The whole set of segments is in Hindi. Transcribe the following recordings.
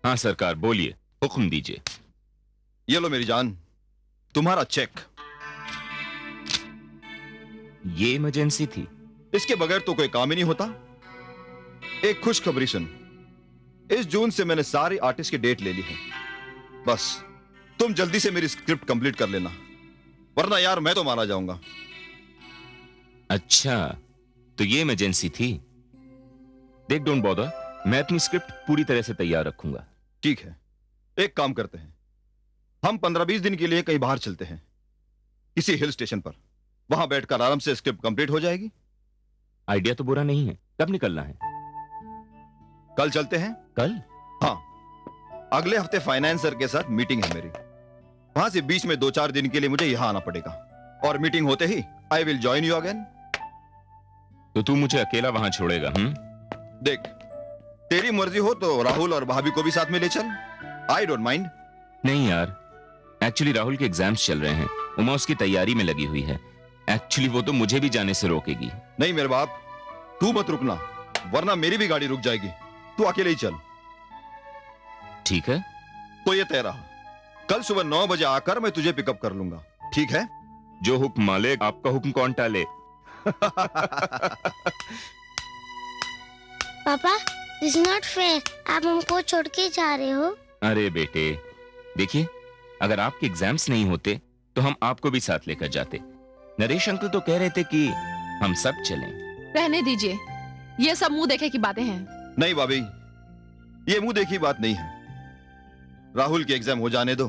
हाँ सरकार, बोलिए, हुक्म दीजिए। ये लो मेरी जान, तुम्हारा चेक। ये इमरजेंसी थी? इसके बगैर तो कोई काम ही नहीं होता। एक खुशखबरी सुन, इस जून से मैंने सारी आर्टिस्ट की डेट ले ली है। बस तुम जल्दी से मेरी स्क्रिप्ट कंप्लीट कर लेना, वरना यार मैं तो मारा जाऊंगा। अच्छा, तो ये इमरजेंसी थी। देख, डोंट बॉदर, मैं अपनी स्क्रिप्ट पूरी तरह से तैयार रखूंगा। ठीक है, एक काम करते हैं, हम 15-20 दिन के लिए कहीं बाहर चलते हैं, किसी हिल स्टेशन पर। वहां बैठकर आराम से स्क्रिप्ट कंप्लीट हो जाएगी। आइडिया तो बुरा नहीं है। कब निकलना है? कल चलते हैं। कल? हाँ, अगले हफ्ते फाइनेंसर के साथ मीटिंग है मेरी। वहां से बीच में 2-4 दिन के लिए मुझे यहां आना पड़ेगा, और मीटिंग होते ही I will join you again. तो तू मुझे अकेला वहां छोड़ेगा? देख, तेरी मर्जी हो तो राहुल और भाभी को भी साथ में ले चल। I don't mind. नहीं यार, एक्चुअली राहुल के एग्जाम्स चल रहे हैं, उमा उसकी तैयारी में लगी हुई है। एक्चुअली वो तो मुझे भी जाने से रोकेगी। नहीं मेरे बाप, तू मत रुकना, वरना मेरी भी गाड़ी रुक जाएगी। तू अकेले ही चल। ठीक है। तो ये तय रहा, कल सुबह 9 बजे आकर मैं तुझे पिकअप कर लूंगा, ठीक है? जो हुक्म मालिक, आपका हुक्म कौन टाले। पापा, दिस इज नॉट फेयर, आप हमको छोड़ के जा रहे हो। अरे बेटे, देखिए, अगर आपके एग्जाम्स नहीं होते तो हम आपको भी साथ लेकर जाते। नरेश अंकल तो कह रहे थे कि हम सब चलें। रहने दीजिए, ये सब मुंह देखे की बातें हैं। नहीं भाभी, ये मुंह देखी बात नहीं है। राहुल के एग्जाम हो जाने दो,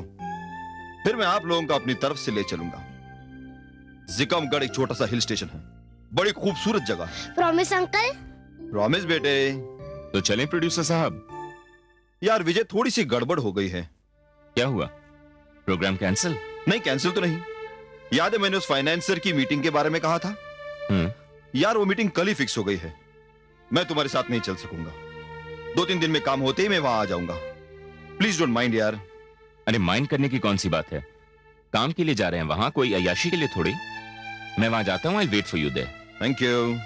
फिर मैं आप लोगों को अपनी तरफ से ले चलूंगा। जिकमगढ़ एक छोटा सा हिल स्टेशन है, बड़ी खूबसूरत जगह है। Promise uncle? प्रॉमिस बेटे। तो चलें प्रोड्यूसर साहब। यार विजय, थोड़ी सी गड़बड़ हो गई है। क्या हुआ? Programme cancel? नहीं, कैंसिल तो नहीं। याद है मैंने उस फाइनेंसर की मीटिंग के बारे में कहा था? यार वो मीटिंग कल ही फिक्स हो गई है। मैं तुम्हारे साथ नहीं चल सकूंगा। 2-3 दिन में काम होते ही मैं वहां आ जाऊंगा। प्लीज डोंट माइंड यार। अरे माइंड करने की कौन सी बात है, काम के लिए जा रहे हैं वहां, कोई अय्याशी के लिए थोड़ी। मैं वहां जाता हूं, I wait for you there. Thank you.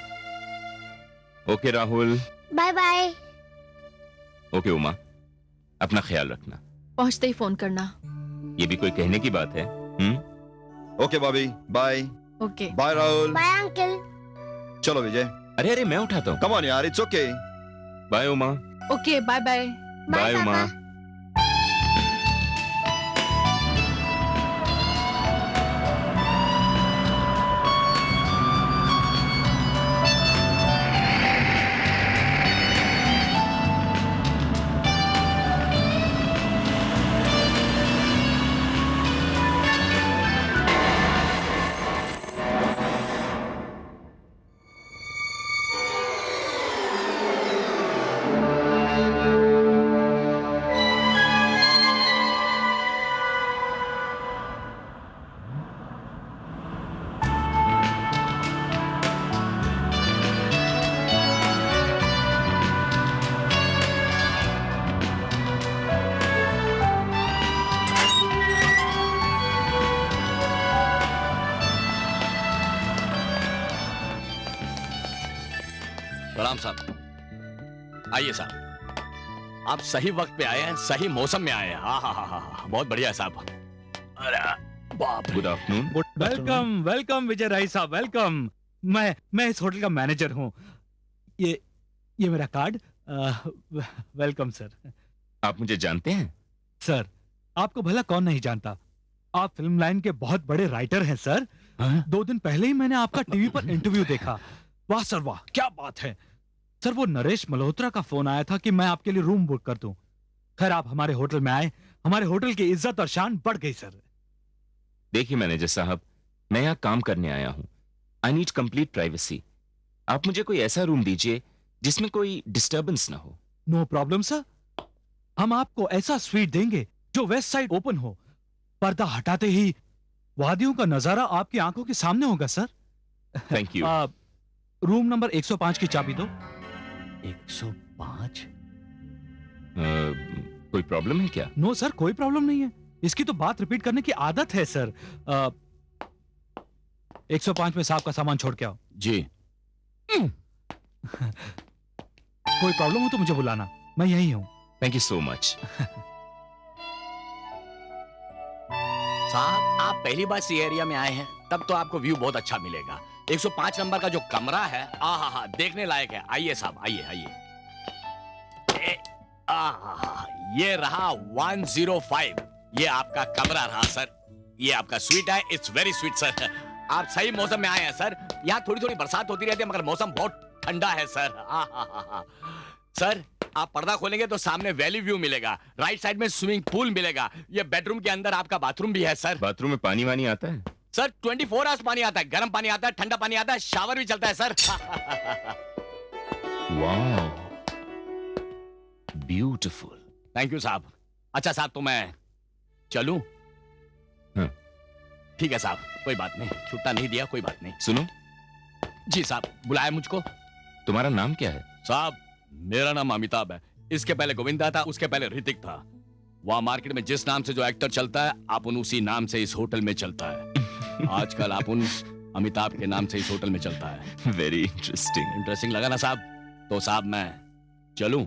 Okay Rahul. Bye bye. Okay Uma, अपना ख्याल रखना। पहुंचते ही फोन करना। ये भी कोई कहने की बात है? ओके भाभी, bye. Okay bye Rahul. Bye uncle. चलो विजय। अरे अरे, मैं उठाता हूँ। कम ऑन यार, it's okay. Bye Uma. Okay, bye bye. Bye Uma. प्रणाम साहब। आइए साहब, आप सही वक्त पे आए हैं, सही मौसम में आए हैं। हाँ हाँ हाँ हाँ, बहुत बढ़िया है साहब। अरे बाप रे। Good afternoon. वेलकम वेलकम विजय राय साहब, वेलकम। मैं इस होटल का मैनेजर हूँ। ये मेरा कार्ड। Welcome sir. आप मुझे जानते हैं? सर, आपको भला कौन नहीं जानता, आप फिल्म लाइन के बहुत बड़े राइटर हैं सर। 2 दिन पहले ही मैंने आपका टीवी पर इंटरव्यू देखा। वाह सर वाह, क्या बात है सर। वो नरेश मल्होत्रा का फोन आया था कि मैं आपके लिए रूम बुक कर दूं। खैर, आप हमारे होटल में आए, हमारे होटल की इज्जत और शान बढ़ गई सर। देखिए मैनेजर साहब, मैं यहाँ काम करने आया हूँ। I need complete privacy. आप मुझे कोई ऐसा रूम दीजिए जिसमें कोई डिस्टर्बेंस ना हो। नो प्रॉब्लम सर, हम आपको ऐसा स्वीट देंगे जो वेस्ट साइड ओपन हो। पर्दा हटाते ही वादियों का नजारा आपकी आंखों के सामने होगा sir. Thank you. Room number 105 की चाबी दो। 105? कोई प्रॉब्लम है क्या? नो सर, कोई प्रॉब्लम नहीं है। इसकी तो बात रिपीट करने की आदत है सर। 105 में साहब का सामान छोड़ के आओ। जी। कोई प्रॉब्लम हो तो मुझे बुलाना, मैं यही हूं। Thank you so much. साहब आप पहली बार सी एरिया में आए हैं, तब तो आपको व्यू बहुत अच्छा मिलेगा। 105 नंबर का जो कमरा है, आहा देखने लायक है। आइए साहब, आइए आइए। आहा, ये रहा 105। ये आपका कमरा रहा सर। ये आपका स्वीट है, इट्स वेरी स्वीट सर। आप सही मौसम में आए हैं सर। यहाँ थोड़ी थोड़ी बरसात होती रहती है, मगर मौसम बहुत ठंडा है सर। आहा सर, आप पर्दा खोलेंगे तो सामने वैली व्यू मिलेगा। राइट साइड में स्विमिंग पूल मिलेगा। ये बेडरूम के अंदर आपका बाथरूम भी है सर। बाथरूम में पानी वानी आता है? सर 24 आवर्स पानी आता है। गर्म पानी आता है, ठंडा पानी आता है, शावर भी चलता है सर। वाह, ब्यूटीफुल। थैंक यू साहब। अच्छा साहब, तो मैं चलूं? हाँ। ठीक है साहब, कोई बात नहीं। छुट्टा नहीं दिया, कोई बात नहीं। सुनो, जी साहब, बुलाया मुझको? तुम्हारा नाम क्या है? साहब मेरा नाम अमिताभ है। इसके पहले गोविंदा था, उसके पहले ऋतिक था। वहां मार्केट में जिस नाम से जो एक्टर चलता है, अपन उसी नाम से इस होटल में चलता है। आजकल अपन अमिताभ के नाम से इस होटल में चलता है। Very interesting. इंटरेस्टिंग लगा ना साहब? तो साहब मैं चलूं?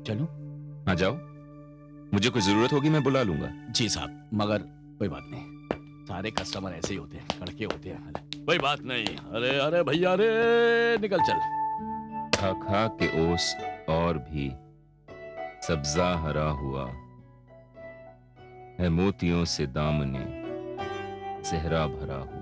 चलूं? हाँ जाओ, मुझे कोई जरूरत होगी मैं बुला लूंगा। जी साहब, मगर कोई बात नहीं, सारे कस्टमर ऐसे ही होते हैं, कड़के होते हैं। कोई बात नहीं। अरे अरे भैया, अरे निकल चल। खा खा के ओस और भी सब्जा हरा हुआ है, मोतियों से दामने सेहरा भरा हुआ।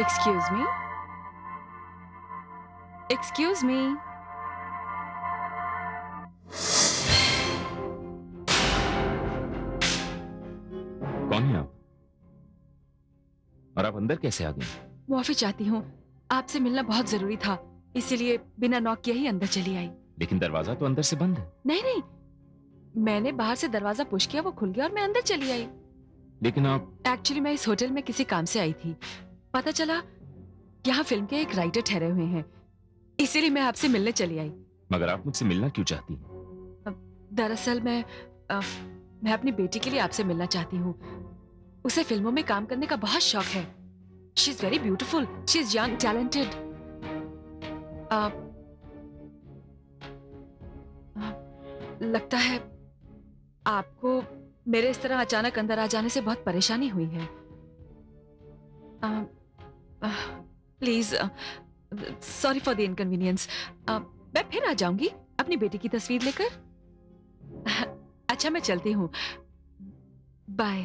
Excuse me? Excuse me? कौन है आप? और आप अंदर कैसे आ गए? माफी चाहती हूँ, आपसे मिलना बहुत जरूरी था, इसीलिए बिना नॉक किए ही अंदर चली आई। लेकिन दरवाजा तो अंदर से बंद है। नहीं नहीं, मैंने बाहर से दरवाजा पुश किया, वो खुल गया और मैं अंदर चली आई। लेकिन आप... एक्चुअली मैं इस होटल में किसी काम से आई थी। पता चला यहाँ फिल्म के एक राइटर ठहरे हुए हैं, इसीलिए मैं आपसे मिलने चली आई। मगर आप मुझसे मिलना क्यों चाहती हैं? दरअसल मैं अपनी बेटी के लिए आपसे मिलना चाहती हूँ। उसे फिल्मों में काम करने का बहुत शौक है। She is very beautiful, she is young, talented. लगता है आपको मेरे इस तरह अचानक अंदर आ जाने से बहुत परेशानी हुई है। Please, sorry for the inconvenience. मैं फिर आ जाऊंगी अपनी बेटी की तस्वीर लेकर। अच्छा, मैं चलती हूँ, बाय।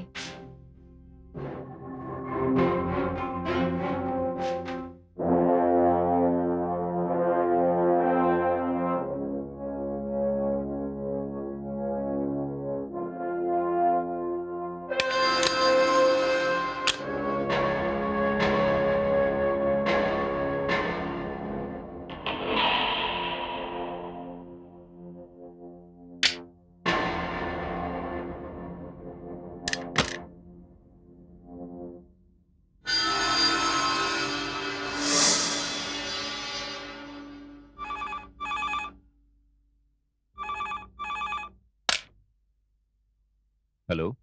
हेलो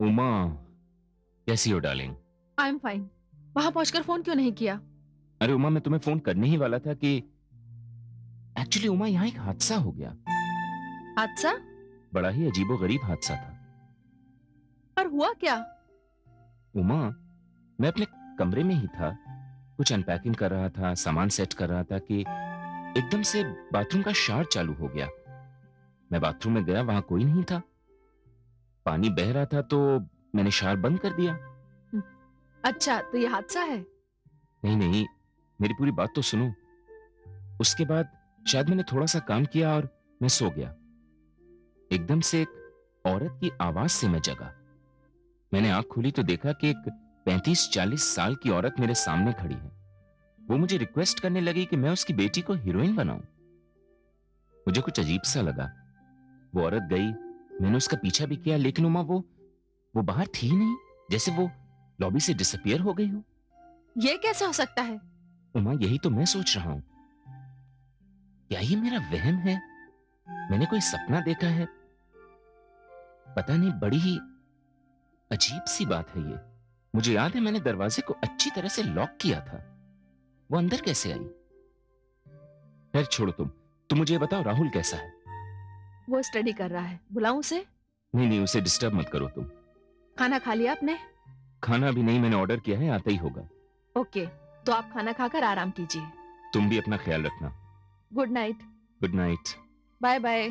उमा, कैसी हो डार्लिंग? I am fine. वहां पहुंचकर फोन क्यों नहीं किया? अरे उमा, मैं तुम्हें फोन करने ही वाला था कि एक्चुअली उमा यहाँ एक हादसा हो गया। हादसा? बड़ा ही अजीबोगरीब हादसा था। पर हुआ क्या? उमा, मैं अपने कमरे में ही था, कुछ अनपैकिंग कर रहा था, सामान सेट कर रहा था कि एकदम से बाथरूम का शावर चालू हो गया। मैं बाथरूम में गया, वहां कोई नहीं था। पानी बह रहा था तो मैंने शावर बंद कर दिया। अच्छा, तो ये हादसा है? नहीं नहीं, मेरी पूरी बात तो सुनो। उसके बाद शायद मैंने थोड़ा सा काम किया और मैं सो गया। एकदम से एक औरत की आवाज से मैं जगा। मैंने आंख खोली तो देखा कि एक 35-40 साल की औरत मेरे सामने खड़ी है। वो मुझे रिक्वेस्ट करने लगी कि मैं उसकी बेटी को हीरोइन बनाऊं। मुझे कुछ अजीब सा लगा। वो औरत गई, मैंने उसका पीछा भी किया, लेकिन उमा वो बाहर थी ही नहीं, जैसे वो लॉबी से डिसअपियर हो गई हो। ये कैसे हो सकता है? उमा, यही तो मैं सोच रहा हूं। क्या ये मेरा वहम है? मैंने कोई सपना देखा है? पता नहीं, बड़ी ही अजीब सी बात है ये। मुझे याद है मैंने दरवाजे को अच्छी तरह से लॉक किया था। वो अंदर कैसे आई? खैर छोड़ो, तुम मुझे बताओ राहुल कैसा है? वो स्टडी कर रहा है। बुलाऊं उसे? नहीं नहीं, उसे डिस्टर्ब मत करो तुम। खाना खा लिया आपने? खाना भी नहीं, मैंने ऑर्डर किया है, आता ही होगा। ओके, तो आप खाना खाकर आराम कीजिए। तुम भी अपना ख्याल रखना। Good night. Good night. Bye bye.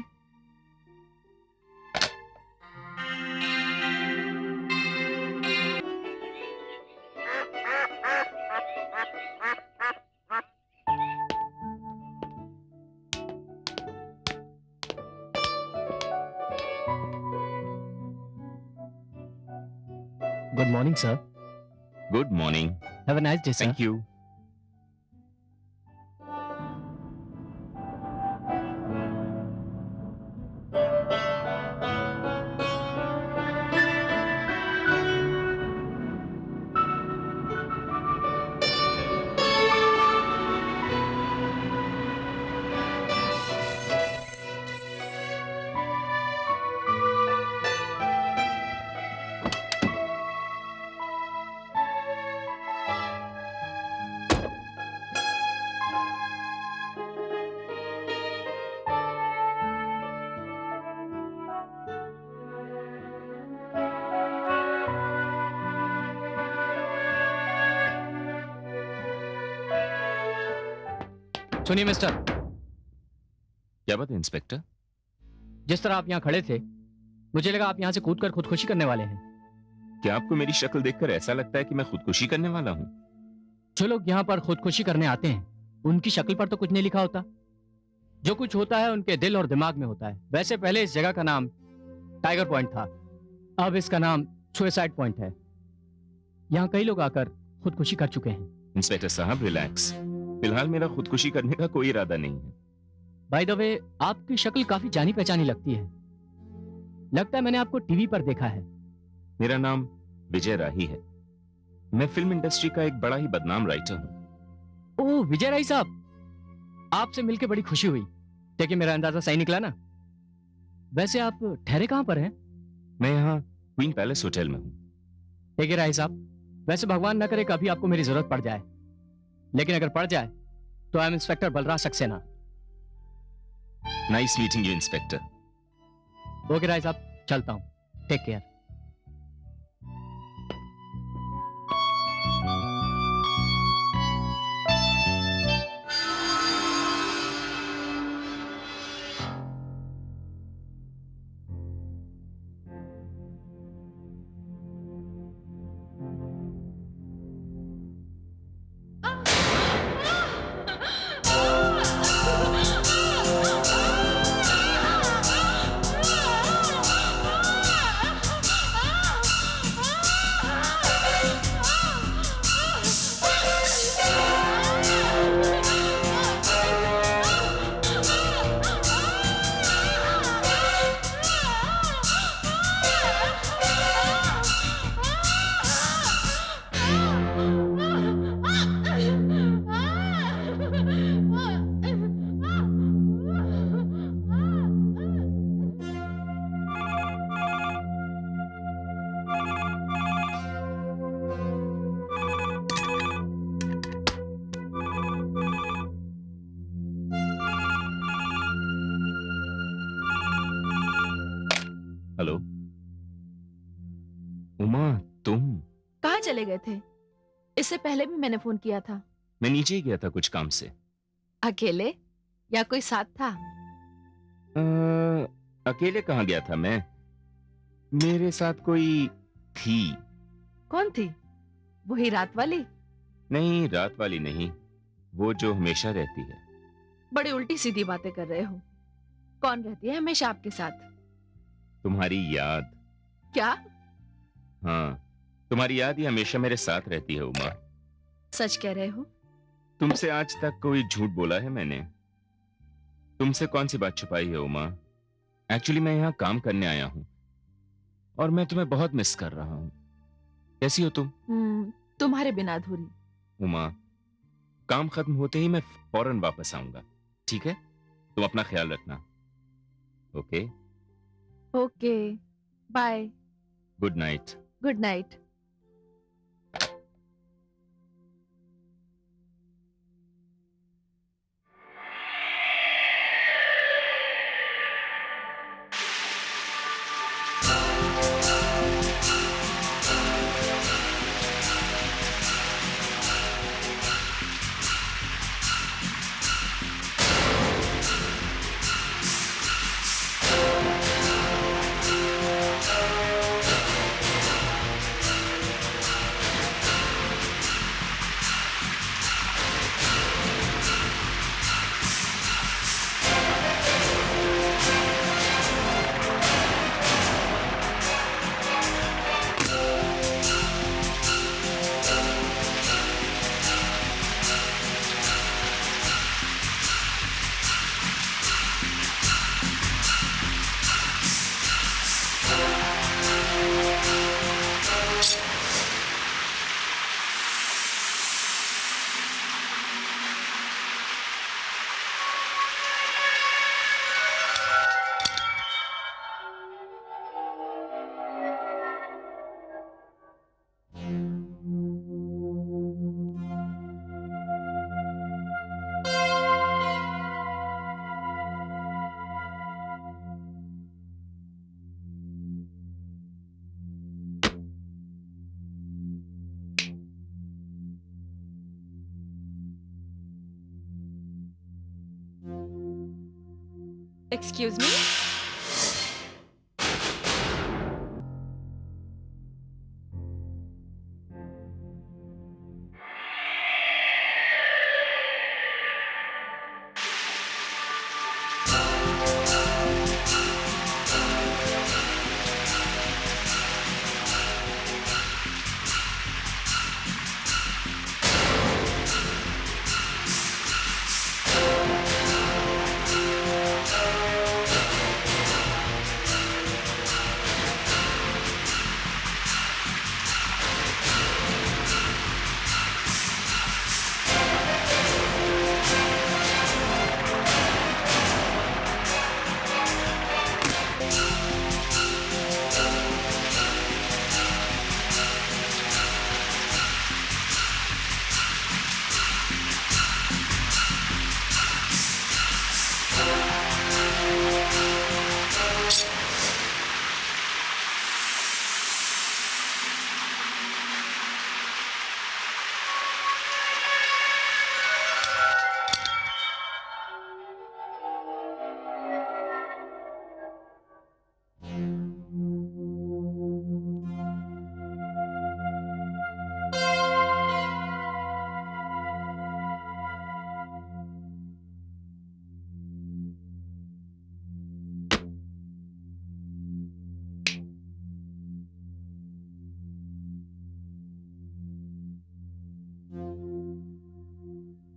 Good morning, sir. Good morning. Have a nice day, sir. Thank you. सुनिए मिस्टर, क्या बात है इंस्पेक्टर? जिस तरह आप यहाँ खड़े थे, मुझे लगा आप यहाँ से कूदकर खुदकुशी करने वाले हैं। क्या आपको मेरी शक्ल देखकर ऐसा लगता है कि मैं खुदकुशी करने वाला हूँ? जो लोग यहाँ पर खुदकुशी करने आते हैं, उनकी शक्ल पर तो कुछ नहीं लिखा होता। जो कुछ होता है उनके दिल और दिमाग में होता है। वैसे पहले इस जगह का नाम टाइगर पॉइंट था, अब इसका नाम सुसाइड पॉइंट है। यहाँ कई लोग आकर खुदकुशी कर चुके हैं। इंस्पेक्टर साहब रिलैक्स, फिलहाल मेरा खुदकुशी करने का कोई इरादा नहीं है। बाय द वे, आपकी शक्ल काफी जानी पहचानी लगती है। लगता है मैंने आपको टीवी पर देखा है। मेरा नाम विजय राही है। मैं फिल्म इंडस्ट्री का एक बड़ा ही बदनाम राइटर हूँ। ओह विजय राय साहब, आपसे मिलकर बड़ी खुशी हुई। देखिए मेरा अंदाजा सही निकला ना? वैसे आप ठहरे कहाँ पर हैं? मैं यहाँ क्वीन पैलेस होटल में हूँ। देखिए राय साहब, वैसे भगवान न करे कभी आपको मेरी जरूरत पड़ जाए, लेकिन अगर पड़ जाए तो I am inspector Balraj Saxena. Nice meeting you inspector. Okay Rai sahab, चलता हूँ। Take care. हेलो उमा, तुम? कहाँ चले गए थे? इससे पहले भी मैंने फोन किया था। मैं नीचे ही गया था कुछ काम से। अकेले या कोई साथ था? अकेले कहाँ गया था मैं? मेरे साथ कोई थी। कौन थी? वही रात वाली? नहीं, रात वाली नहीं, वो जो हमेशा रहती है। बड़ी उल्टी सीधी बातें कर रहे हो। कौन रहती है हमेशा आपके साथ? तुम्हारी याद। क्या? हाँ, तुम्हारी याद ही हमेशा मेरे साथ रहती है उमा। सच कह रहे हो? तुमसे आज तक कोई झूठ बोला है मैंने? तुमसे कौन सी बात छुपाई है उमा? एक्चुअली मैं यहाँ काम करने आया हूँ और मैं तुम्हें बहुत मिस कर रहा हूँ। कैसी हो तुम? तुम्हारे बिना अधूरी। उमा, काम खत्म होते ही मैं फौरन वापस आऊंगा, ठीक है? तुम अपना ख्याल रखना। Okay? Okay, bye. Good night. Good night. Excuse me.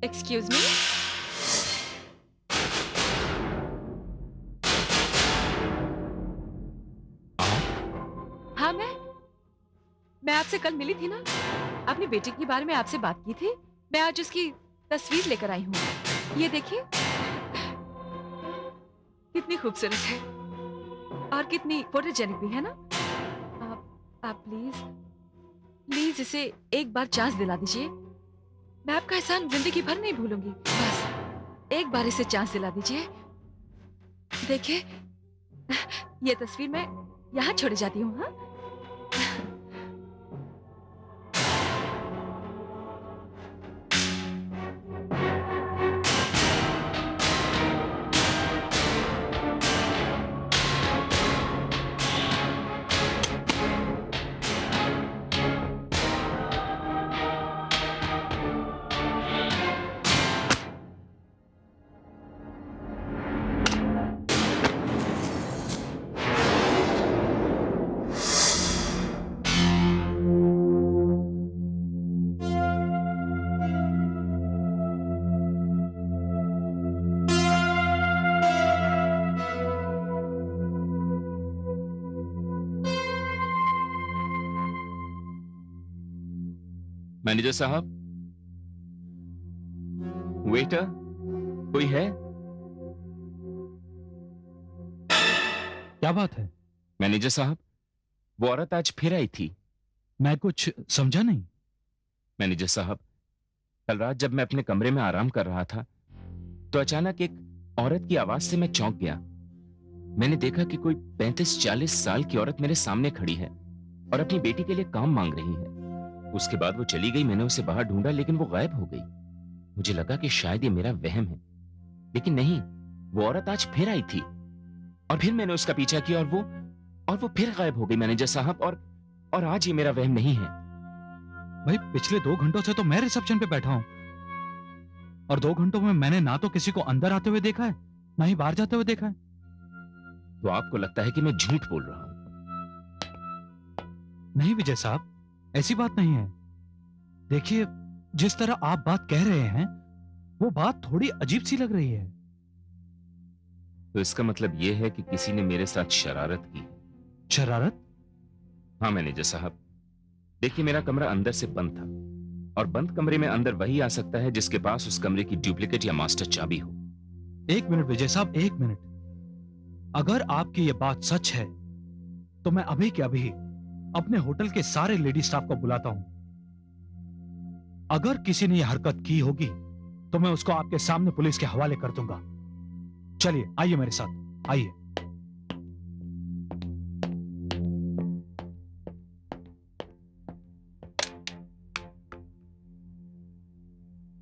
Excuse me. हाँ, मैं आपसे कल मिली थी ना, अपनी बेटी के बारे में आपसे बात की थी। मैं आज उसकी तस्वीर लेकर आई हूँ। ये देखिए, कितनी खूबसूरत है और कितनी फोटोजेनिक भी है ना। आप प्लीज इसे एक बार चांस दिला दीजिए। मैं आपका एहसान जिंदगी भर नहीं भूलूंगी। बस एक बार इसे चांस दिला दीजिए। देखिए, ये तस्वीर मैं यहाँ छोड़ जाती हूँ। हाँ, मैनेजर साहब, वेटर, कोई है? क्या बात है? मैनेजर साहब, वो औरत आज फिर आई थी। मैं कुछ समझा नहीं। मैनेजर साहब, कल रात जब मैं अपने कमरे में आराम कर रहा था तो अचानक एक औरत की आवाज से मैं चौंक गया। मैंने देखा कि कोई 35-40 साल की औरत मेरे सामने खड़ी है और अपनी बेटी के लिए काम मांग रही है। उसके बाद वो चली गई। मैंने उसे बाहर ढूंढा लेकिन वो गायब हो गई। मुझे लगा कि शायद ये मेरा वहम है, लेकिन नहीं, वो औरत आज फिर आई थी और फिर मैंने उसका पीछा किया और वो फिर गायब हो गई मैनेजर साहब। और आज ये मेरा वहम नहीं है। भाई, पिछले 2 घंटों से तो मैं रिसेप्शन पे बैठा हूं और 2 घंटों में मैंने ना तो किसी को अंदर आते हुए देखा है, ना ही बाहर जाते हुए देखा है। तो आपको लगता है कि मैं झूठ बोल रहा हूं? नहीं विजय साहब, ऐसी बात नहीं है। देखिए, जिस तरह आप बात कह रहे हैं वो बात थोड़ी अजीब सी लग रही है। तो इसका मतलब यह है कि किसी ने मेरे साथ शरारत की। शरारत? हाँ मैनेजर साहब, देखिए, मेरा कमरा अंदर से बंद था और बंद कमरे में अंदर वही आ सकता है जिसके पास उस कमरे की डुप्लीकेट या मास्टर चाबी हो। 1 मिनट विजय साहब, 1 मिनट। अगर आपकी ये बात सच है तो मैं अभी के अभी अपने होटल के सारे लेडी स्टाफ को बुलाता हूं। अगर किसी ने यह हरकत की होगी तो मैं उसको आपके सामने पुलिस के हवाले कर दूंगा। चलिए, आइए मेरे साथ, आइए।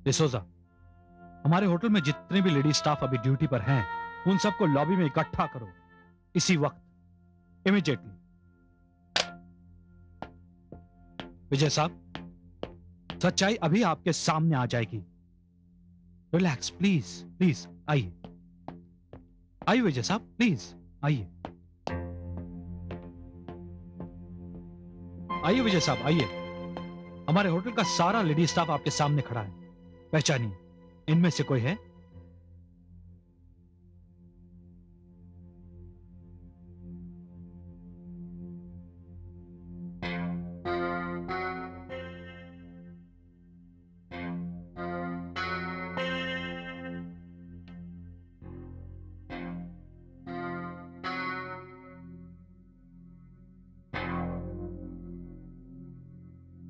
डिसोजा, हमारे होटल में जितने भी लेडी स्टाफ अभी ड्यूटी पर हैं, उन सबको लॉबी में इकट्ठा करो, इसी वक्त, इमीडिएटली। विजय साहब, सच्चाई अभी आपके सामने आ जाएगी। रिलैक्स, प्लीज प्लीज, आइए आइए विजय साहब, प्लीज आइए। आइए विजय साहब, आइए। हमारे होटल का सारा लेडी स्टाफ आपके सामने खड़ा है, पहचानिए, इनमें से कोई है?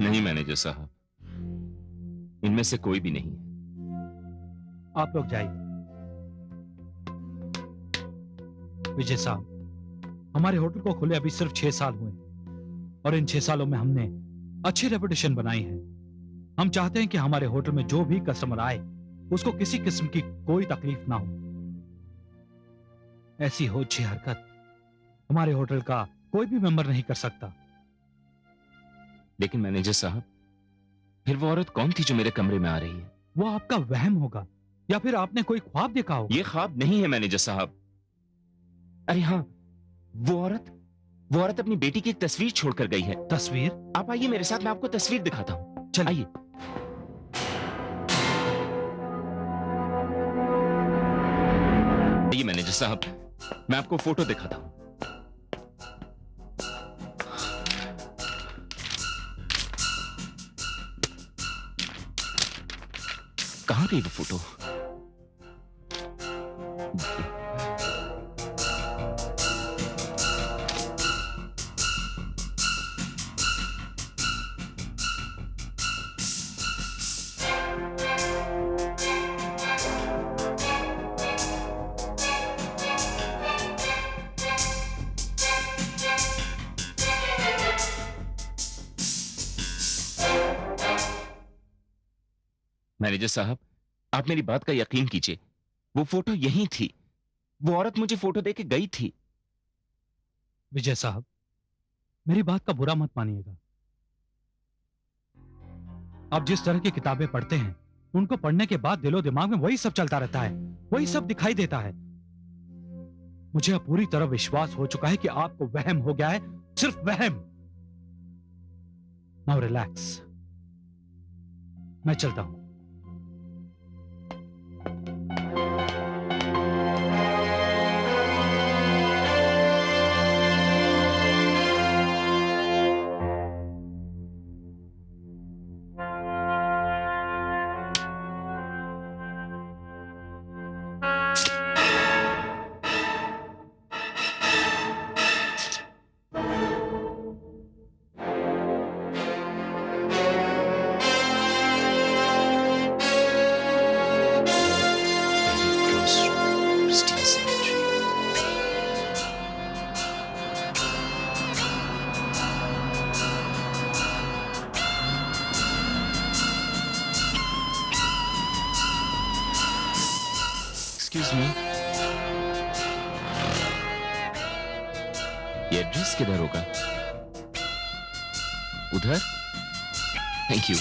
नहीं मैनेजर साहब, इनमें से कोई भी नहीं है। आप लोग जाइए। विजय साहब, हमारे होटल को खुले अभी सिर्फ 6 साल हुए और इन 6 सालों में हमने अच्छी रेपुटेशन बनाई है। हम चाहते हैं कि हमारे होटल में जो भी कस्टमर आए उसको किसी किस्म की कोई तकलीफ ना हो। ऐसी होच्छी हरकत हमारे होटल का कोई भी मेंबर नहीं कर सकता। लेकिन मैनेजर साहब, फिर वो औरत कौन थी जो मेरे कमरे में आ रही है? वो आपका वहम होगा या फिर आपने कोई ख्वाब देखा होगा। ये ख्वाब नहीं है मैनेजर साहब। अरे हाँ, वो औरत अपनी बेटी की एक तस्वीर छोड़कर गई है। तस्वीर? आप आइए मेरे साथ, मैं आपको तस्वीर दिखाता हूं। चलिए। आइए मैनेजर साहब, मैं आपको फोटो दिखाता हूं। कहां गई वो फोटो? मैनेजर साहब, आप मेरी बात का यकीन कीजिए, वो फोटो यही थी। वो औरत मुझे फोटो देके गई थी। विजय साहब, मेरी बात का बुरा मत मानिएगा। आप जिस तरह की किताबें पढ़ते हैं, उनको पढ़ने के बाद दिलो दिमाग में वही सब चलता रहता है, वही सब दिखाई देता है। मुझे अब पूरी तरह विश्वास हो चुका है कि आपको वहम हो गया है, सिर्फ वहम। नाउ रिलैक्स, मैं चलता हूं। Christian Cemetery. Excuse me. ये एड्रेस किधर होगा? उधर? Thank you.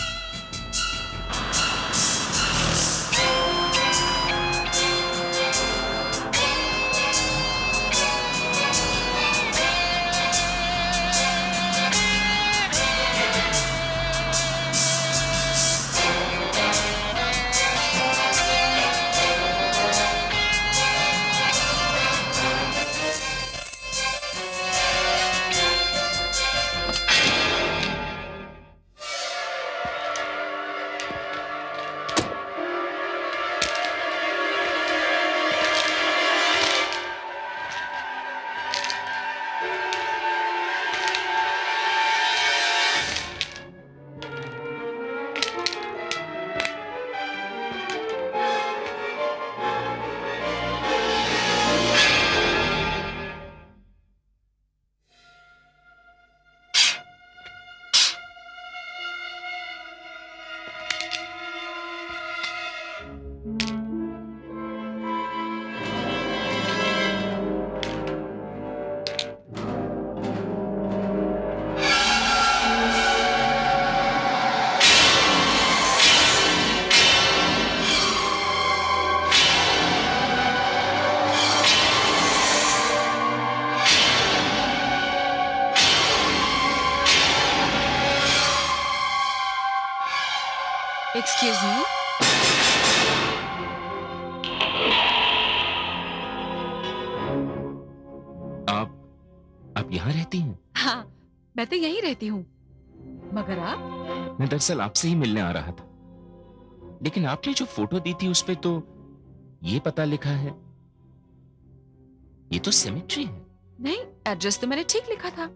Excuse me. आप यहाँ रहती हैं? हाँ, मैं तो यहीं रहती हूँ, मगर आप? मैं दरअसल आपसे ही मिलने आ रहा था, लेकिन आपने जो फोटो दी थी उस पे तो ये पता लिखा है। ये तो सेमेट्री है। नहीं, एड्रेस तो मैंने ठीक लिखा था।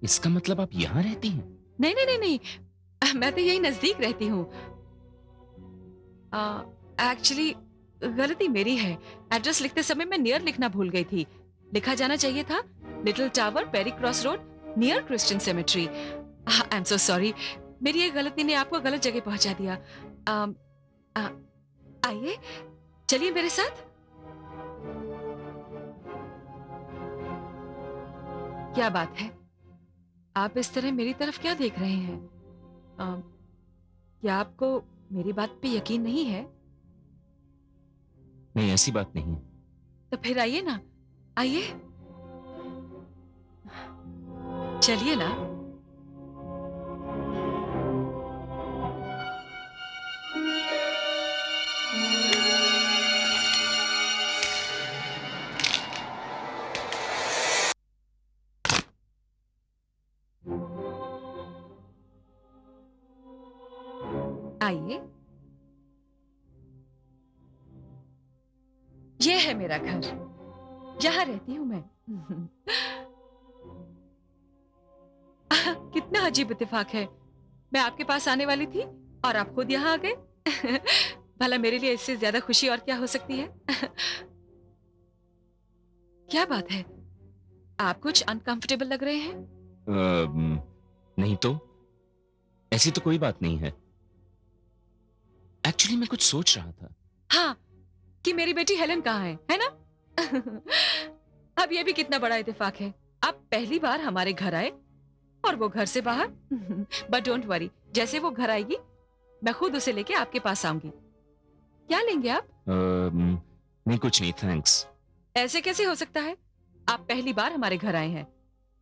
इसका मतलब आप यहाँ रहती हैं? नहीं नहीं नहीं नहीं, मैं तो यही नजदीक रहती हूँ। एक्चुअली गलती मेरी है, एड्रेस लिखते समय मैं नियर लिखना भूल गई थी। लिखा जाना चाहिए था little tower, Perry cross road, near Christian cemetery. I am so sorry, मेरी ये गलती ने आपको गलत जगह पहुंचा दिया। आइए, चलिए मेरे साथ। क्या बात है, आप इस तरह मेरी तरफ क्या देख रहे हैं? क्या आपको मेरी बात पे यकीन नहीं है? नहीं, ऐसी बात नहीं है। तो फिर आइए ना, आइए, चलिए ना। आइए, ये है मेरा घर, यहां रहती हूं मैं। कितना अजीब इत्तेफाक है, मैं आपके पास आने वाली थी और आप खुद यहाँ आ गए। भला मेरे लिए इससे ज्यादा खुशी और क्या हो सकती है? क्या बात है, आप कुछ अनकंफर्टेबल लग रहे हैं? नहीं तो ऐसी तो कोई बात नहीं है। एक्चुअली मैं कुछ सोच रहा था। हाँ, कि मेरी बेटी हेलन कहाँ है ना? अब ये भी कितना बड़ा इत्तेफाक है। आप पहली बार हमारे घर आए और वो घर से बाहर। बट डोंट वरी, जैसे वो घर आएगी मैं खुद उसे लेके आपके पास आऊंगी। क्या लेंगे आप? नहीं, कुछ नहीं, थैंक्स। ऐसे कैसे हो सकता है? आप पहली बार हमारे घर आए हैं,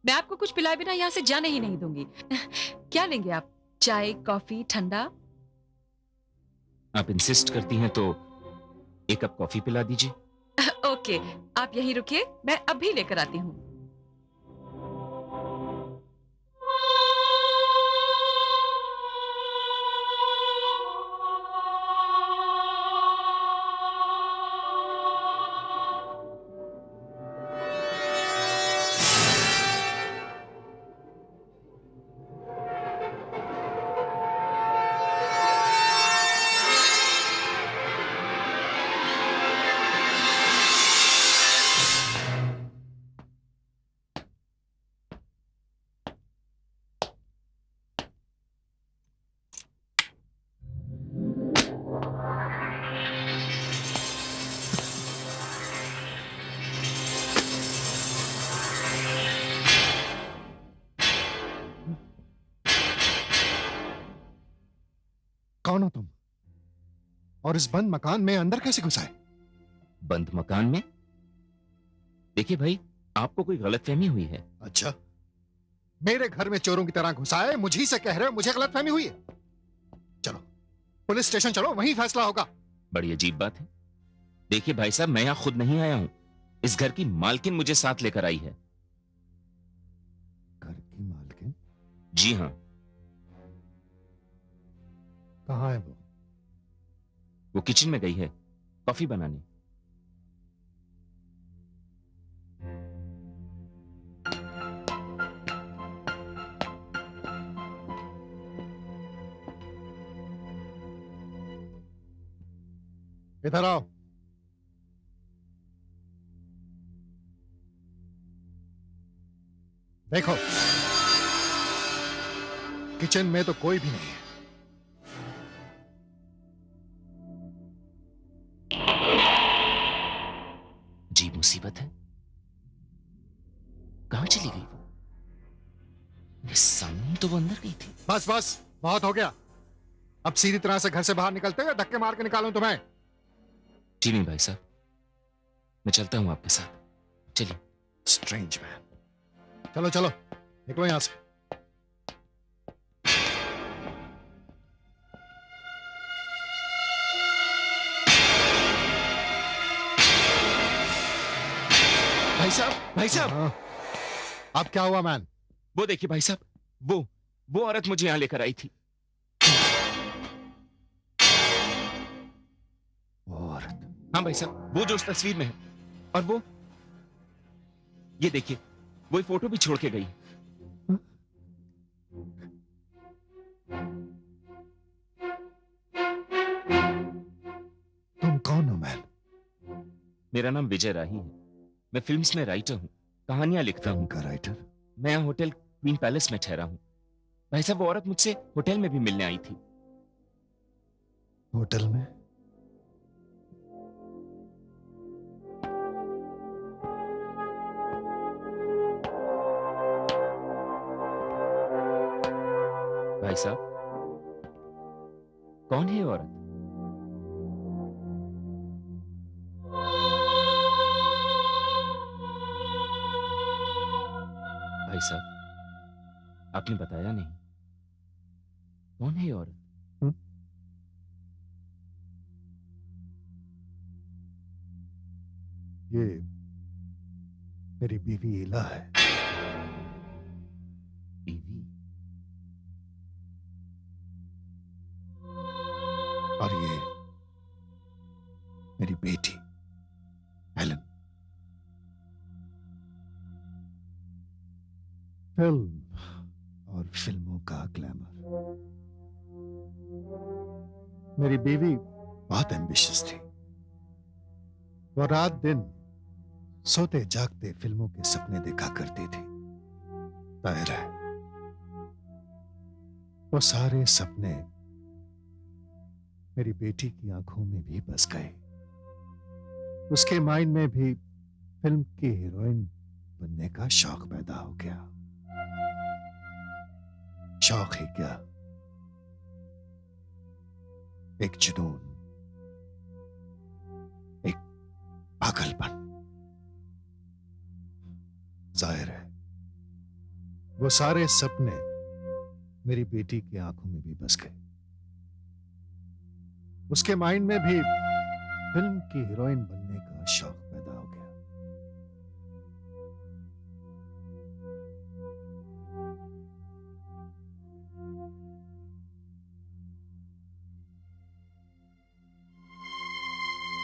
मैं आपको कुछ पिलाए बिना यहाँ से जाने ही नहीं दूंगी। क्या लेंगे आप? चाय, कॉफी, ठंडा? आप इंसिस्ट करती हैं तो एक कप कॉफी पिला दीजिए। ओके, आप यहीं रुकिए, मैं अभी लेकर आती हूँ। कौन हो तुम? और इस बंद मकान में अंदर कैसे घुस आए? बंद मकान में? देखिए भाई, आपको कोई गलतफहमी हुई है। अच्छा, मेरे घर में चोरों की तरह घुस आए, मुझी से कह रहे हो मुझे गलतफहमी हुई है? चलो पुलिस स्टेशन चलो, वहीं फैसला होगा। बड़ी अजीब बात है। देखिए भाई साहब, मैं यहां खुद नहीं आया हूं, इस घर की मालकिन मुझे साथ लेकर आई है। घर की मालकिन? जी हाँ। कहाँ है वो? वो किचन में गई है कॉफी बनाने। इधर आओ। देखो, किचन में तो कोई भी नहीं है। जी मुसीबत है, कहां चली गई वो? मेरे सामने तो वो अंदर गई थी। बस बस, बहुत हो गया। अब सीधी तरह से घर से बाहर निकलते हुए धक्के मार के निकालूं तुम्हें? जी नहीं भाई साहब, मैं चलता हूं आपके साथ, चलिए। Strange man. चलो चलो, निकलो यहां से। भाई साहब, भाई साहब। हाँ। अब क्या हुआ मैन? वो देखिए भाई साहब, वो औरत मुझे यहां लेकर आई थी। औरत? हाँ भाई साहब, वो जो उस तस्वीर में है, और वो ये देखिए, वो फोटो भी छोड़ के गई। तुम कौन हो मैन? मेरा नाम विजय राही है, मैं फिल्म्स में राइटर हूँ, कहानियां लिखता हूँ। का राइटर? मैं यहाँ होटल क्वीन पैलेस में ठहरा हूँ। भाई साहब, वो औरत मुझसे होटल में भी मिलने आई थी। होटल में? भाई साहब, कौन है ये औरत? भाई साहब, आपने बताया नहीं, कौन है ये औरत? ये मेरी बीवी इला है। बीवी? और ये मेरी बेटी हेलन। फिल्म और फिल्मों का ग्लैमर। मेरी बीवी बहुत एम्बिशियस थी। वो रात दिन सोते जागते फिल्मों के सपने देखा करती थी। जाहिर है वो सारे सपने मेरी बेटी की आंखों में भी बस गए। उसके माइंड में भी फिल्म की हीरोइन बनने का शौक पैदा हो गया। शौक ही क्या, एक जुनून, एक पागलपन। जाहिर है वो सारे सपने मेरी बेटी की आंखों में भी बस गए। उसके माइंड में भी फिल्म की हीरोइन बनने का शौक पैदा हो गया।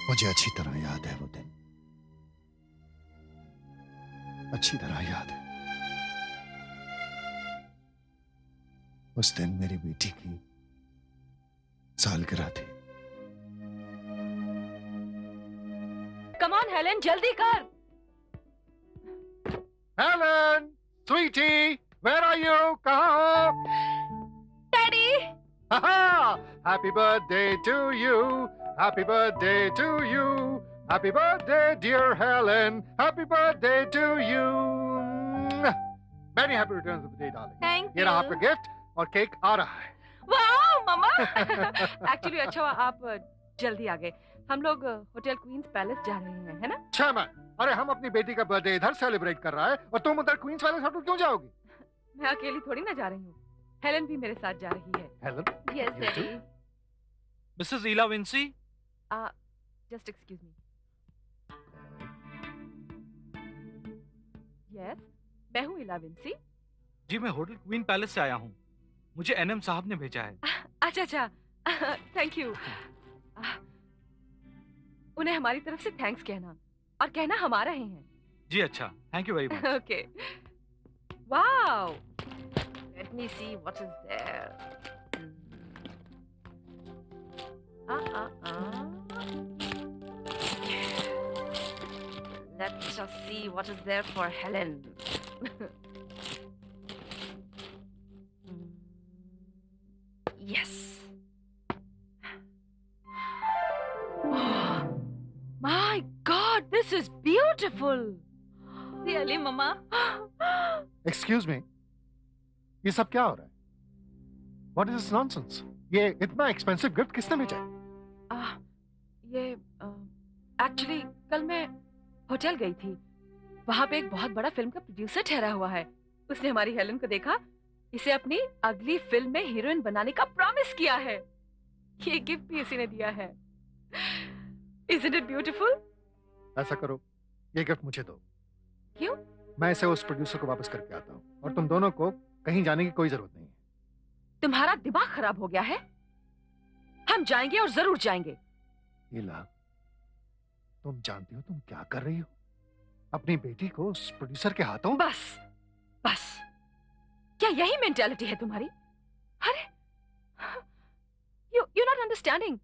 मुझे अच्छी तरह याद है वो दिन, अच्छी तरह याद है। उस दिन मेरी बेटी की सालगिरह थी। कम ऑन हेलेन, जल्दी कर। Helen, sweetie, where are you? कहाँ हो? Daddy. Happy birthday to you, happy birthday to you, happy birthday dear Helen, happy birthday to you. Many happy returns of the day darling. Thank ये रहा यू। आपका गिफ्ट और केक आ रहा है। वाओ मम्मा। एक्चुअली अच्छा हुआ आप जल्दी आ गए। हम लोग होटल क्वींस पैलेस जा रहे हैं, है ना? अच्छा मैम, अरे हम अपनी बेटी का बर्थडे इधर सेलिब्रेट कर रहा है और तुम उधर क्वींस पैलेस होटल क्यों जाओगी? मैं अकेली थोड़ी ना जा रही हूँ, हेलेन भी मेरे साथ जा रही है। Helen, yes daddy. Mrs Ila Vincy, just excuse me. Yes, मैं हूँ इला विंसी। जी मैं होटल क्वीन पैलेस से आया हूँ। मुझे एनएम साहब ने भेजा है। अच्छा अच्छा, थैंक यू। उन्हें हमारी तरफ से थैंक्स कहना और कहना हम आ रहे हैं। जी अच्छा, thank you very much. Okay. Wow, let me see what is there. Let's just see what is there for Helen. Yes. My God, this is beautiful. Really, Mama? Excuse me, ये सब क्या हो रहा है? What is this nonsense? ये इतना एक्सपेंसिव गिफ्ट किसने भेजा है? ये एक्चुअली कल मैं होटल गई थी। वहां पे एक बहुत बड़ा फिल्म का प्रोड्यूसर ठहरा हुआ है। उसने हमारी हेलन को देखा, इसे अपनी अगली फिल्म में हीरोइन बनाने का प्रॉमिस किया है। ये गिफ्ट भी इसी ने दिया है। Isn't it beautiful? ऐसा करो, ये गिफ्ट मुझे दो। क्यों? मैं इसे उस प्रोड्यूसर को वापस करके आता हूँ और तुम दोनों को कहीं जाने की कोई जरूरत नहीं है। तुम्हारा दिमाग खराब हो गया है? हम जाएंगे और जरूर जाएंगे। ईला, तुम जानती हो तुम क्या कर रही हो? अपनी बेटी को उस प्रोड्यूसर के हाथों। बस बस, क्या यही मेंटालिटी है तुम्हारी? अरे यू नॉट अंडरस्टैंडिंग।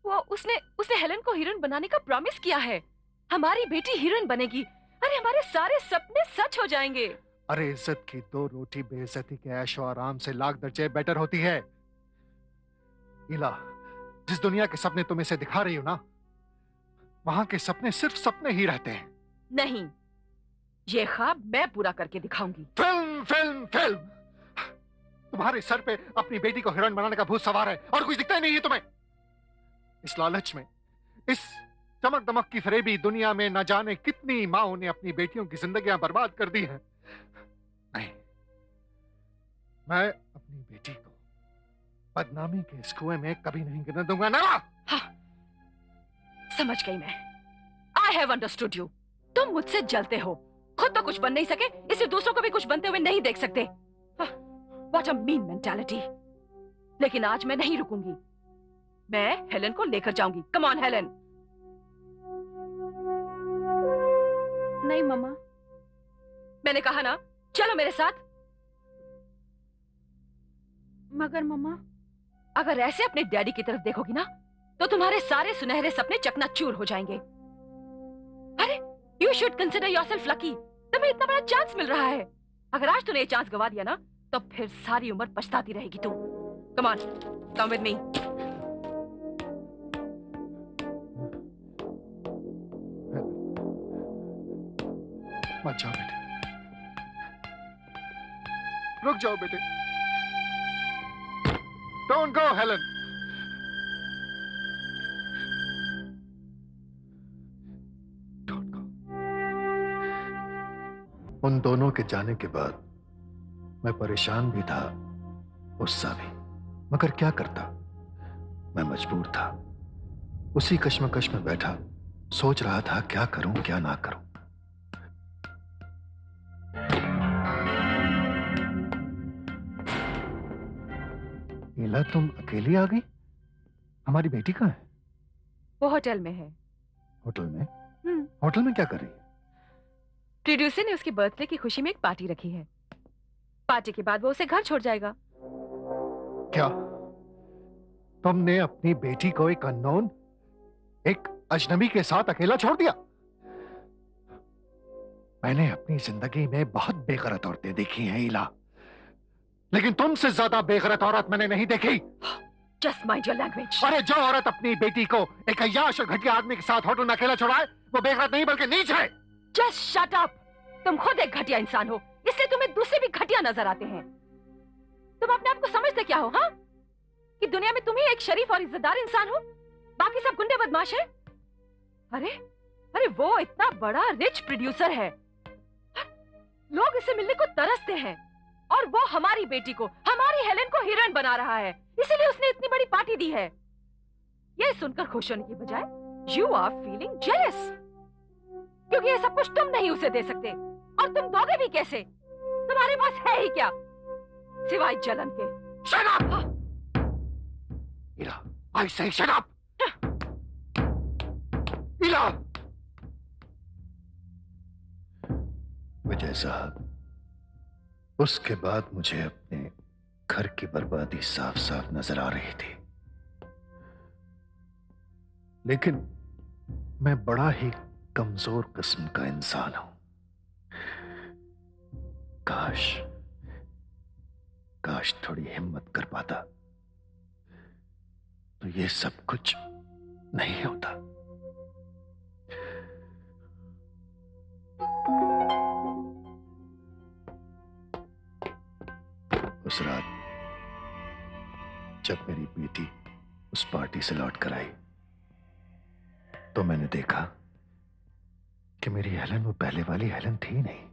वो उसने हेलन को हीरोइन बनाने का प्रॉमिस किया है। हमारी बेटी हीरोइन बनेगी। अरे हमारे सारे सपने सच हो जाएंगे। अरे इज्जत की दो रोटी बेइज्जती के ऐशो आराम से लाख दर्जे बेटर होती है। ईला, जिस दुनिया के सपने तुम इसे दिखा रही हो ना, वहां के सपने सिर्फ सपने ही रहते हैं। नहीं, ये ख्वाब मैं पूरा करके दिखाऊंगी। फिल्म फिल्म फिल्म, तुम्हारे सर पे अपनी बेटी को हीरोइन बनाने का भूत सवार है और कुछ दिखता ही नहीं है तुम्हें। इस लालच में, इस चमक दमक की फरेबी दुनिया में न जाने कितनी माओं ने अपनी बेटियों की जिंदगियां बर्बाद कर दी हैं। नहीं, मैं अपनी बेटी को बदनामी के इस कुएं में कभी नहीं गिरने दूंगा ना। हाँ, समझ गई मैं। I have understood you. तुम मुझसे जलते हो, खुद तो कुछ बन नहीं सके, इसलिए दूसरों को भी कुछ बनते हुए नहीं देख सकते। What a mean mentality. लेकिन आज मैं नहीं रुकूंगी। मैं हेलन को लेकर जाऊंगी। Come on Helen. नहीं मम्मा, मैंने कहा ना, चलो मेरे साथ। मगर मम्मा, अगर ऐसे अपने डैडी की तरफ देखोगी ना, तो तुम्हारे सारे सुनहरे सपने चकनाचूर हो जाएंगे। अरे you should consider yourself lucky. तुम्हें इतना बड़ा चांस मिल रहा है। अगर आज तूने ये चांस गवा दिया ना, तो फिर सारी उम्र पछताती रहेगी तू। Come on, come with me. मत जाओ बेटे, रुक जाओ बेटे। Don't go Helen. Don't go. उन दोनों के जाने के बाद मैं परेशान भी था, गुस्सा भी, मगर क्या करता, मैं मजबूर था। उसी कश्मकश में बैठा सोच रहा था क्या करूं क्या ना करूं। नीला, तुम अकेली आ गई? हमारी बेटी कहाँ है? वो होटल में है। होटल में? होटल में क्या कर रही है? प्रोड्यूसर ने उसकी बर्थडे की खुशी में एक पार्टी रखी है। पार्टी के बाद वो उसे घर छोड़ जाएगा। क्या तुमने अपनी बेटी को एक अननोन, एक अजनबी के साथ अकेला छोड़ दिया? मैंने अपनी जिंदगी में बहुत बेगैरत औरतें देखी हैं ईला, लेकिन तुमसे ज्यादा बेगैरत औरत मैंने नहीं देखी। Just mind your language। अरे जो औरत अपनी बेटी को एक अय्याश और घटिया आदमी के साथ होटल में अकेला छोड़ाए, वो बेगैरत नहीं बल्कि नीच है। Just shut up। तुम खुद एक घटिया इंसान हो, इसलिए तुम्हें दूसरे भी घटिया नजर आते हैं। तुम अपने आप को समझते क्या हो, हाँ? कि दुनिया में तुम ही एक शरीफ और इज्जतदार इंसान हो, बाकी सब गुंडे बदमाश हैं। अरे अरे वो इतना बड़ा रिच प्रोड्यूसर है, लोग इसे मिलने को तरसते हैं, और वो हमारी बेटी को, हमारी हेलेन को हीरोइन बना रहा है, इसीलिए उसने इतनी बड़ी पार्टी दी है। ये सुनकर खुश होने की बजाय यू आर फीलिंग जेलस, क्योंकि ये सब कुछ तुम नहीं उसे दे सकते, और तुम दोगे भी कैसे? तुम्हारे पास है ही क्या सिवाय जलन के? Shut up! Ila, I say shut up! ईला! विजय साहब, उसके बाद मुझे अपने घर की बर्बादी साफ साफ नजर आ रही थी, लेकिन मैं बड़ा ही कमजोर किस्म का इंसान हूं। काश थोड़ी हिम्मत कर पाता तो ये सब कुछ नहीं होता। उस रात जब मेरी बेटी उस पार्टी से लौट कर आई, तो मैंने देखा कि मेरी हेलन वो पहले वाली हेलन थी नहीं।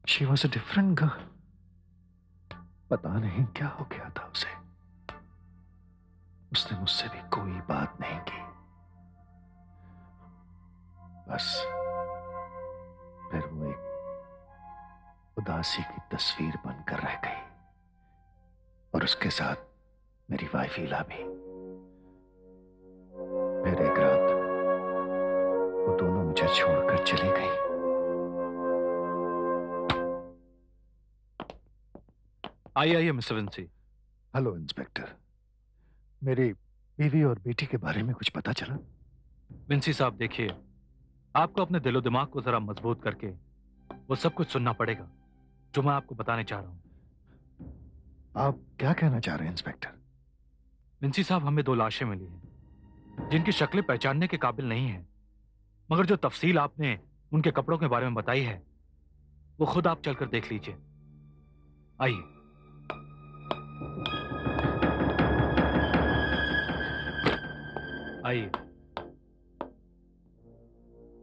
She was a different girl. पता नहीं क्या हो गया था उसे। उसने मुझसे भी कोई बात नहीं की, बस फिर वो एक उदासी की तस्वीर बनकर रह गई, और उसके साथ मेरी वाइफ ईला भी। फिर एक रात वो दोनों मुझे छोड़कर चली गई। आइए मिस्टर विंसी। हेलो इंस्पेक्टर, मेरी बीवी और बेटी के बारे में कुछ पता चला? विंसी साहब देखिए, आपको अपने दिलो दिमाग को जरा मजबूत करके वो सब कुछ सुनना पड़ेगा जो मैं आपको बताने चाह रहा हूं। आप क्या कहना चाह रहे हैं इंस्पेक्टर? विंसी साहब, हमें 2 लाशें मिली हैं जिनकी शक्लें पहचानने के काबिल नहीं है, मगर जो तफसील आपने उनके कपड़ों के बारे में बताई है वो खुद आप चलकर देख लीजिए। आइए। आइए,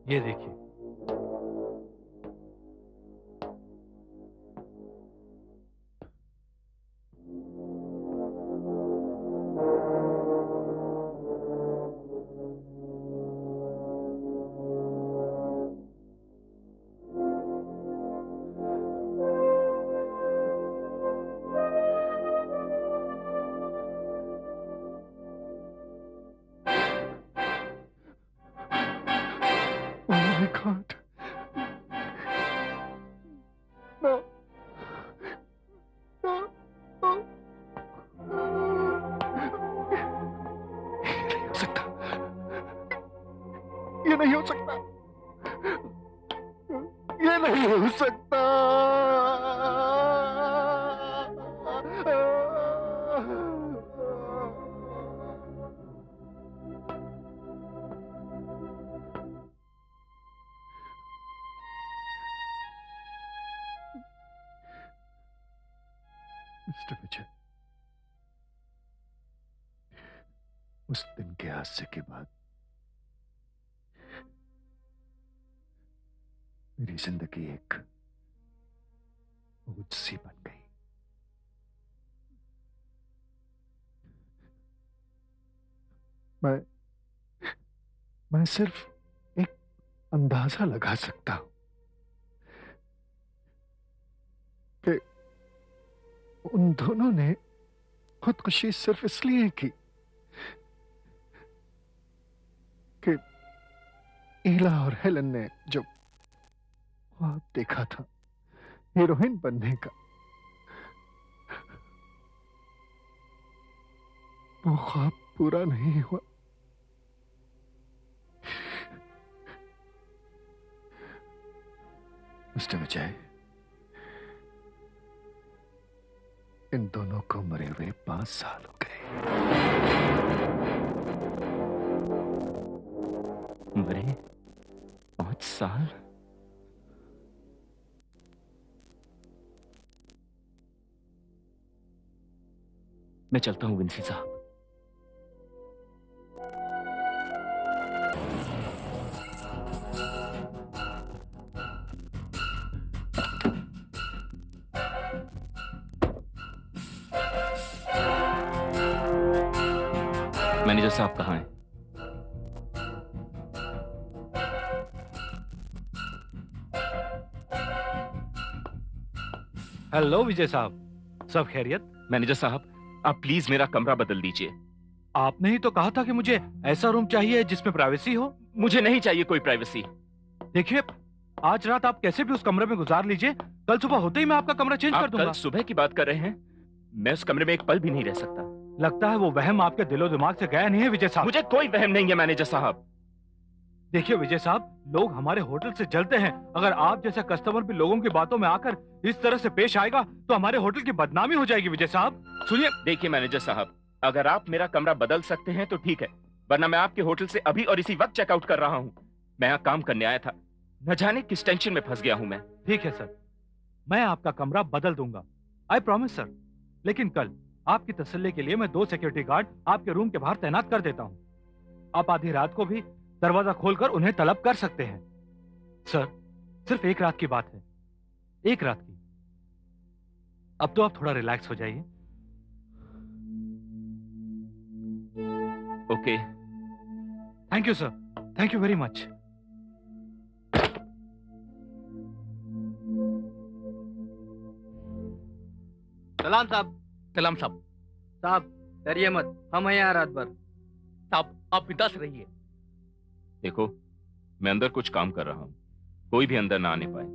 ये देखिए। Oh my God. No. No. No. ये नहीं हो सकता। ये नहीं हो सकता। ये नहीं हो सकता। मिस्टर विजय, उस दिन के हादसे के बाद मेरी जिंदगी एक बोझ सी बन गई। मैं सिर्फ एक अंदाजा लगा सकता हूं कि उन दोनों ने खुदकुशी सिर्फ इसलिए की कि ईला और हेलन ने जो ख्वाब देखा था हीरोइन बनने का, वो ख्वाब पूरा नहीं हुआ। मिस्टर विजय, इन दोनों को मरे हुए 5 साल हो गए। मरे 5 साल? मैं चलता हूं विंसी साहब। मैनेजर साहब कहाँ हैं? हेलो विजय साहब, सब खैरियत? मैनेजर साहब, आप प्लीज मेरा कमरा बदल दीजिए। आपने ही तो कहा था कि मुझे ऐसा रूम चाहिए जिसमें प्राइवेसी हो। मुझे नहीं चाहिए कोई प्राइवेसी। देखिए, आज रात आप कैसे भी उस कमरे में गुजार लीजिए, कल सुबह होते ही मैं आपका कमरा चेंज कर आप दूंगा। कल सुबह की बात कर रहे हैं? मैं उस कमरे में एक पल भी नहीं रह सकता। लगता है वो वहम आपके दिलो दिमाग से गया नहीं है विजय साहब। मुझे कोई वहम नहीं है मैनेजर साहब। देखिए विजय साहब, लोग हमारे होटल से जलते हैं। अगर आप जैसा कस्टमर भी लोगों की बातों में आकर इस तरह से पेश आएगा तो हमारे होटल की बदनामी हो जाएगी विजय साहब। सुनिए, देखिए मैनेजर साहब, अगर आप मेरा कमरा बदल सकते हैं तो ठीक है, वरना मैं आपके होटल से अभी और इसी वक्त चेकआउट कर रहा हूँ। मैं यहाँ काम करने आया था, न जाने किस टेंशन में फंस गया हूँ मैं। ठीक है सर, मैं आपका कमरा बदल दूंगा, आई प्रॉमिस सर। लेकिन कल आपकी तसल्ली के लिए मैं 2 सिक्योरिटी गार्ड आपके रूम के बाहर तैनात कर देता हूँ। आप आधी रात को भी दरवाजा खोलकर उन्हें तलब कर सकते हैं। सर, सिर्फ 1 रात की बात है, 1 रात की। अब तो आप थोड़ा रिलैक्स हो जाइए। Okay. Thank you sir, thank you very much. सलाम साहब। सलाम साहब। साहब डरिए मत, हम हैं यहाँ रात भर। साहब आप बिंदास रहिए। देखो, मैं अंदर कुछ काम कर रहा हूँ, कोई भी अंदर ना आने पाए।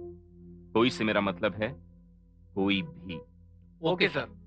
कोई से मेरा मतलब है कोई भी। Okay sir.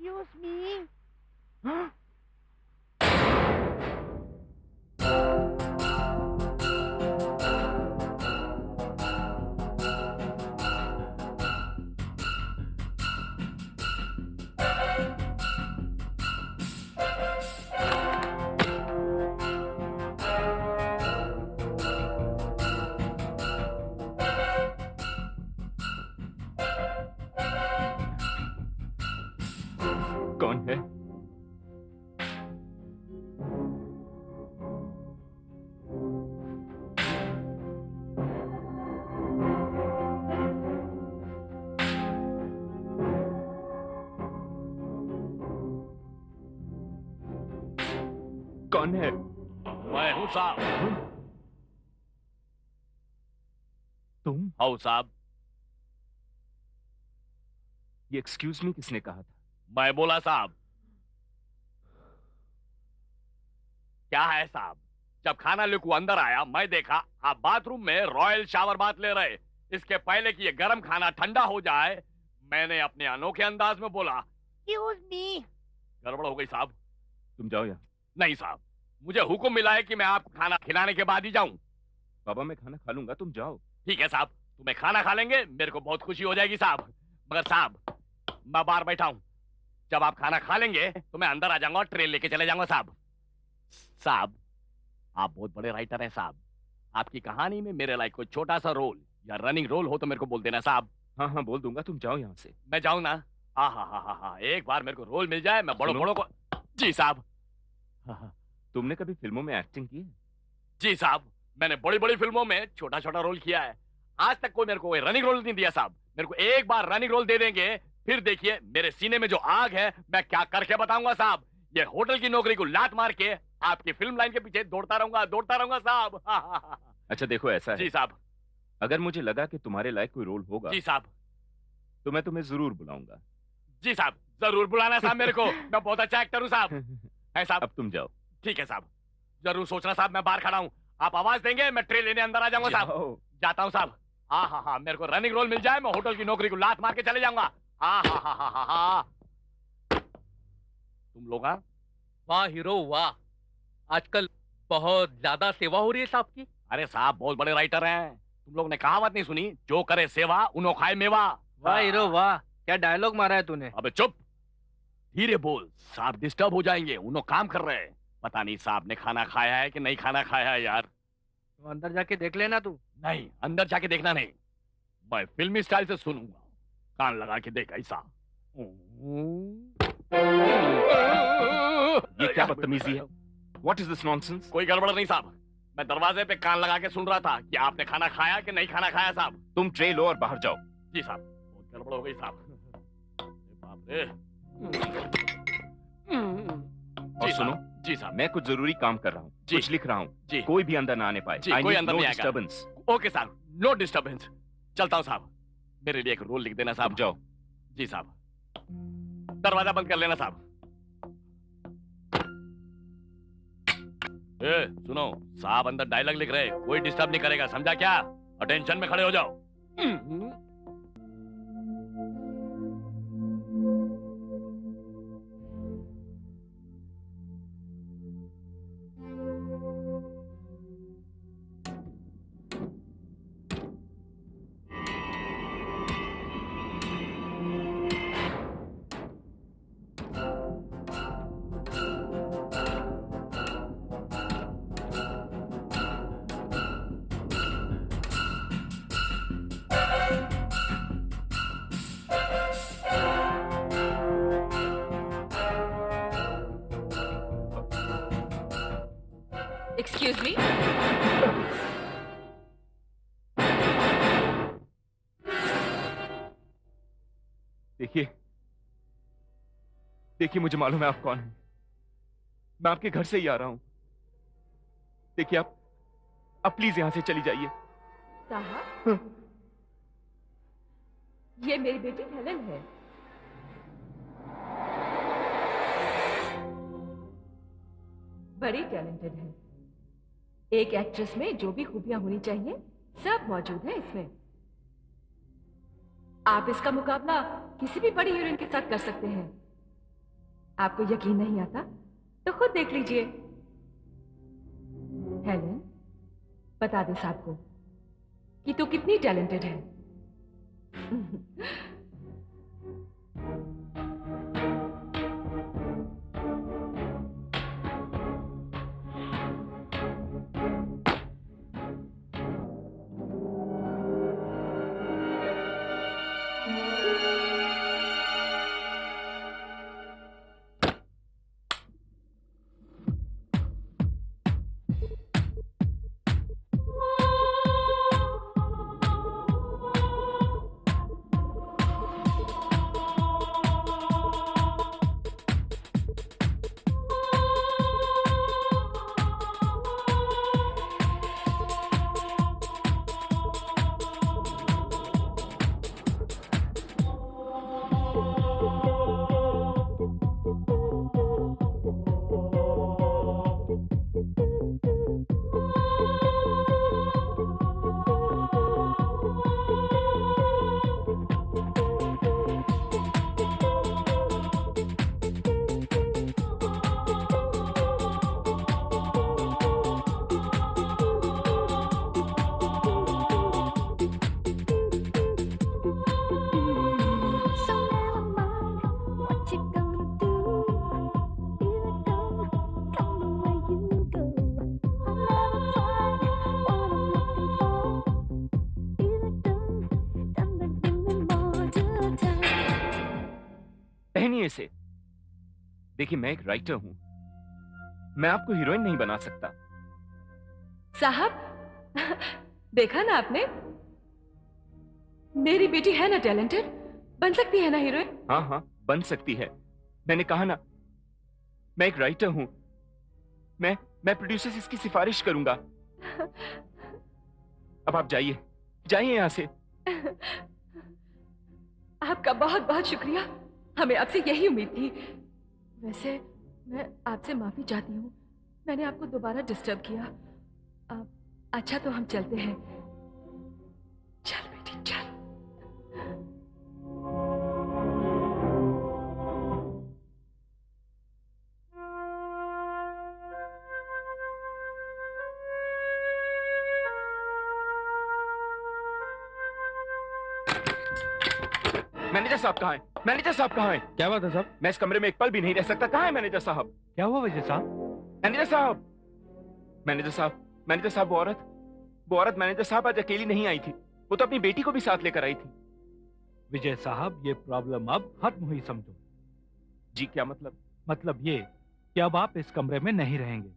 Excuse me. कौन है? कौन है? मैं हूँ साहब। तुम? हाउ साहब। ये एक्सक्यूज मी किसने कहा था? मैं बोला साहब। क्या है साहब? जब खाना लेको अंदर आया मैं देखा आप बाथरूम में रॉयल शावर बाथ ले रहे। इसके पहले कि ये गर्म खाना ठंडा हो जाए मैंने अपने अनोखे अंदाज में बोला एक्सक्यूज मी। गड़बड़ हो गई साहब। तुम जाओ यहाँ। नहीं साहब, मुझे हुक्म मिला है कि मैं आपको खाना खिलाने के बाद ही जाऊं। बाबा मैं खाना खा लूंगा, तुम जाओ। ठीक है साहब, तुम्हें खाना खा लेंगे मेरे को बहुत खुशी हो जाएगी साहब। मगर साहब मैं बाहर बैठा हूं, जब आप खाना खा लेंगे तो मैं अंदर आ जाऊंगा और ट्रेन लेके चले जाऊंगा साहब। साहब आप बहुत बड़े राइटर हैं साहब। आपकी कहानी में मेरे लायक कोई छोटा सा रोल या रनिंग रोल हो तो मेरे को बोल देना साहब। हाँ हाँ बोल दूंगा, तुम जाओ यहाँ से। मैं जाऊं ना? हा, एक बार मेरे को रोल मिल जाए मैं बड़ों बड़ों को। जी साहब। तुमने कभी फिल्मों में एक्टिंग की है? जी साहब, मैंने बड़ी बड़ी फिल्मों में छोटा छोटा रोल किया है। आज तक कोई मेरे को रनिंग रोल नहीं दिया साहब। मेरे को एक बार रनिंग रोल दे देंगे फिर देखिए मेरे सीने में जो आग है मैं क्या करके बताऊंगा साहब। ये होटल की नौकरी को लात मार के आपकी फिल्म लाइन के पीछे दौड़ता रहूंगा साहब। अच्छा देखो ऐसा है। जी साहब। अगर मुझे लगा कि तुम्हारे लायक कोई रोल होगा जी साहब तो मैं तुम्हें जरूर बुलाऊंगा। जी साहब जरूर बुलाना साहब मेरे को। मैं बहुत अच्छा एक्टर हूँ साहब। है साहब। अब तुम जाओ। ठीक है साहब, जरूर सोचना साहब। मैं बाहर खड़ा हूँ, आप आवाज देंगे मैं ट्रेन लेने अंदर आ जाऊंगा साहब। जाता हूँ साहब। हाँ, मेरे को रनिंग रोल मिल जाए मैं होटल की नौकरी को लात मार के चले जाऊंगा। हाँ। तुम लोग वाह हीरो वाह, आजकल बहुत ज्यादा सेवा हो रही है साहब की। अरे साहब बहुत बड़े राइटर हैं। तुम लोग ने कहावत नहीं सुनी, जो करे सेवा उनो खाए मेवा। वाह हीरो वाह, क्या डायलॉग मारा है तूने। अबे चुप, धीरे बोल, साहब डिस्टर्ब हो जाएंगे। उनो काम कर रहे हैं। पता नहीं साहब ने खाना खाया है कि नहीं खाना खाया है यार। तो अंदर जाके देख लेना तू। नहीं, अंदर जाके देखना नहीं, मैं फिल्मी स्टाइल से सुनूंगा। कान लगा के देख ऐसा। ये क्या बदतमीजी है? What is this nonsense? कोई गड़बड़ नहीं साहब, मैं दरवाजे पे कान लगा के सुन रहा था कि आपने खाना खाया कि नहीं खाना खाया साहब। तुम ट्रे लो और बाहर जाओ। जी साहब, बहुत गड़बड़ हो गई साहब। बाप रे। और सुनो। जी साहब, मैं कुछ जरूरी काम कर रहा हूँ, कुछ लिख रहा हूँ। जी। कोई भी अंदर ना आने पाए। जी, कोई अंदर नहीं आएगा। डिस्टर्बेंस। ओके साहब, नो डिस्टर्बेंस। चलता हूँ साहब, मेरे लिए एक रोल लिख देना साहब। जाओ। जी साहब, दरवाजा बंद कर लेना साहब। ए, सुनो साहब अंदर डायलॉग लिख रहे, कोई डिस्टर्ब नहीं करेगा, समझा क्या? अटेंशन में खड़े हो जाओ। Excuse me. देखिए देखिए, मुझे मालूम है आप कौन हैं। मैं आपके घर से ही आ रहा हूं। देखिए आप प्लीज यहां से चली जाइए। साहब, ये मेरी बेटी हेलन है। बड़ी टैलेंटेड है। एक एक्ट्रेस में जो भी खूबियां होनी चाहिए सब मौजूद है इसमें। आप इसका मुकाबला किसी भी बड़ी हीरोइन के साथ कर सकते हैं। आपको यकीन नहीं आता तो खुद देख लीजिए। हेलन, बता दे साहब को कि तू कितनी टैलेंटेड है। पहनिए इसे। देखिए मैं एक राइटर हूं, मैं आपको हीरोइन नहीं बना सकता। साहब देखा ना आपने, मेरी बेटी है ना टैलेंटेड, बन सकती है ना हीरोइन। हाँ हाँ बन सकती है, मैंने कहा ना मैं एक राइटर हूं, मैं प्रोड्यूसर से इसकी सिफारिश करूंगा। अब आप जाइए जाइए यहां से। आपका बहुत बहुत शुक्रिया, हमें आपसे यही उम्मीद थी। वैसे मैं आपसे माफी चाहती हूँ, मैंने आपको दोबारा डिस्टर्ब किया। अच्छा तो हम चलते हैं। चल बेटी चल। मैनेजर साहब कहाँ हैं? मैनेजर साहब कहाँ हैं? क्या बात है साहब? मैं इस कमरे में एक पल भी नहीं रह सकता। कहाँ है मैनेजर साहब? क्या हुआ विजय साहब? मैनेजर साहब, मैनेजर साहब, मैनेजर साहब, वो औरत मैनेजर साहब आज अकेली नहीं आई थी, वो तो अपनी बेटी को भी साथ लेकर आई थी। विजय साहब ये प्रॉब्लम अब खत्म हुई समझो। जी क्या मतलब? मतलब ये कि अब आप इस कमरे में नहीं रहेंगे।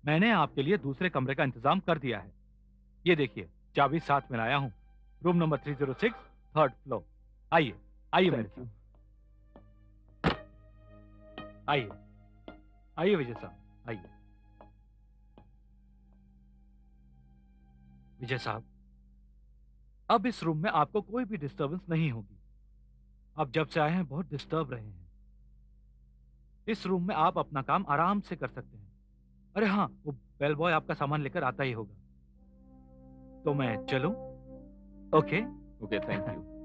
मैंने आपके लिए दूसरे कमरे का इंतजाम कर दिया है। ये देखिए चाबी साथ में लाया हूँ। Room number 306, 3rd floor. आइए आइए मेरे साथ आइए। आइए विजय साहब आइए। विजय साहब अब इस रूम में आपको कोई भी डिस्टरबेंस नहीं होगी। आप जब से आए हैं बहुत डिस्टर्ब रहे हैं। इस रूम में आप अपना काम आराम से कर सकते हैं। अरे हाँ, वो बेल बॉय आपका सामान लेकर आता ही होगा। तो मैं चलूं? Okay okay thank you.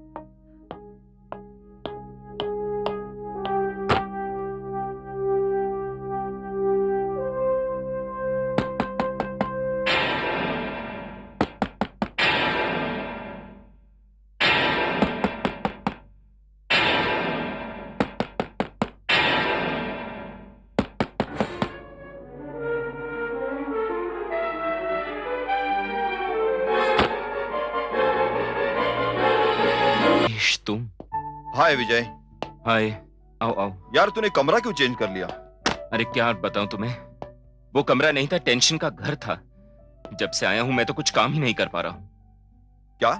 Naresh तुम? हाय विजय। हाय, आओ आओ। यार तूने कमरा क्यों चेंज कर लिया? अरे क्या बताऊं तुम्हें, वो कमरा नहीं था, टेंशन का घर था। जब से आया हूं मैं तो कुछ काम ही नहीं कर पा रहा हूं। क्या?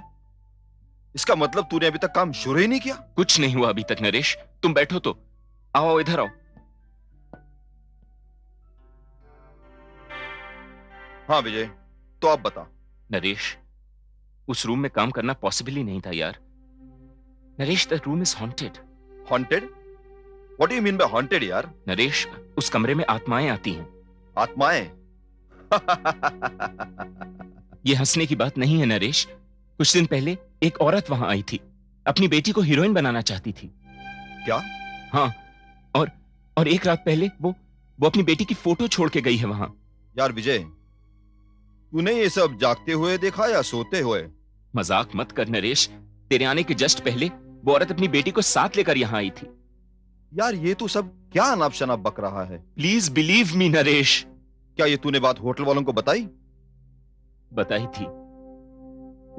इसका मतलब तूने अभी तक काम शुरू ही नहीं किया? कुछ नहीं हुआ अभी तक नरेश, तुम बैठो तो। आओ आओ इधर आओ। हाँ विजय, तो आप बता। नरेश उस रूम में काम करना पॉसिबल ही नहीं था यार। Naresh the room is haunted. Haunted? What do you mean by haunted यार? नरेश उस कमरे में आत्माएं आती हैं। आत्माएं? ये हंसने की बात नहीं है नरेश। कुछ दिन पहले एक औरत वहां आई थी, अपनी बेटी को हीरोइन बनाना चाहती थी। क्या? हाँ, और एक रात पहले वो अपनी बेटी की फोटो छोड़ के गई है वहां। यार विजय, तूने ये सब जागते हुए देखा या सोते हुए? मजाक मत कर नरेश, तेरे आने के जस्ट पहले वो औरत अपनी बेटी को साथ लेकर यहां आई थी। यार ये तू सब क्या अनाप शनाप बक रहा है? Please believe me Naresh. क्या ये तूने बात होटल वालों को बताई? बताई थी,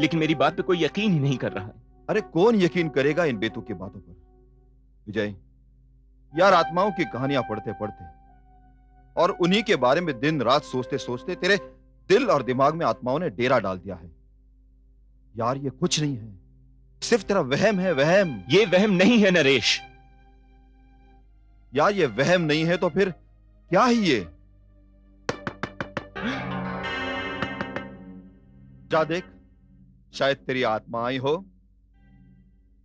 लेकिन मेरी बात पे कोई यकीन ही नहीं कर रहा है। अरे कौन यकीन करेगा इन बेतुकी बातों पर? विजय यार, आत्माओं की कहानियां पढ़ते पढ़ते और उन्हीं के बारे में दिन रात सोचते सोचते तेरे दिल और दिमाग में आत्माओं ने डेरा डाल दिया है। यार ये कुछ नहीं है, सिर्फ तेरा वहम है, वहम। ये वहम नहीं है नरेश। यार ये वहम नहीं है तो फिर क्या ही ये? जा देख, शायद तेरी आत्मा आई हो।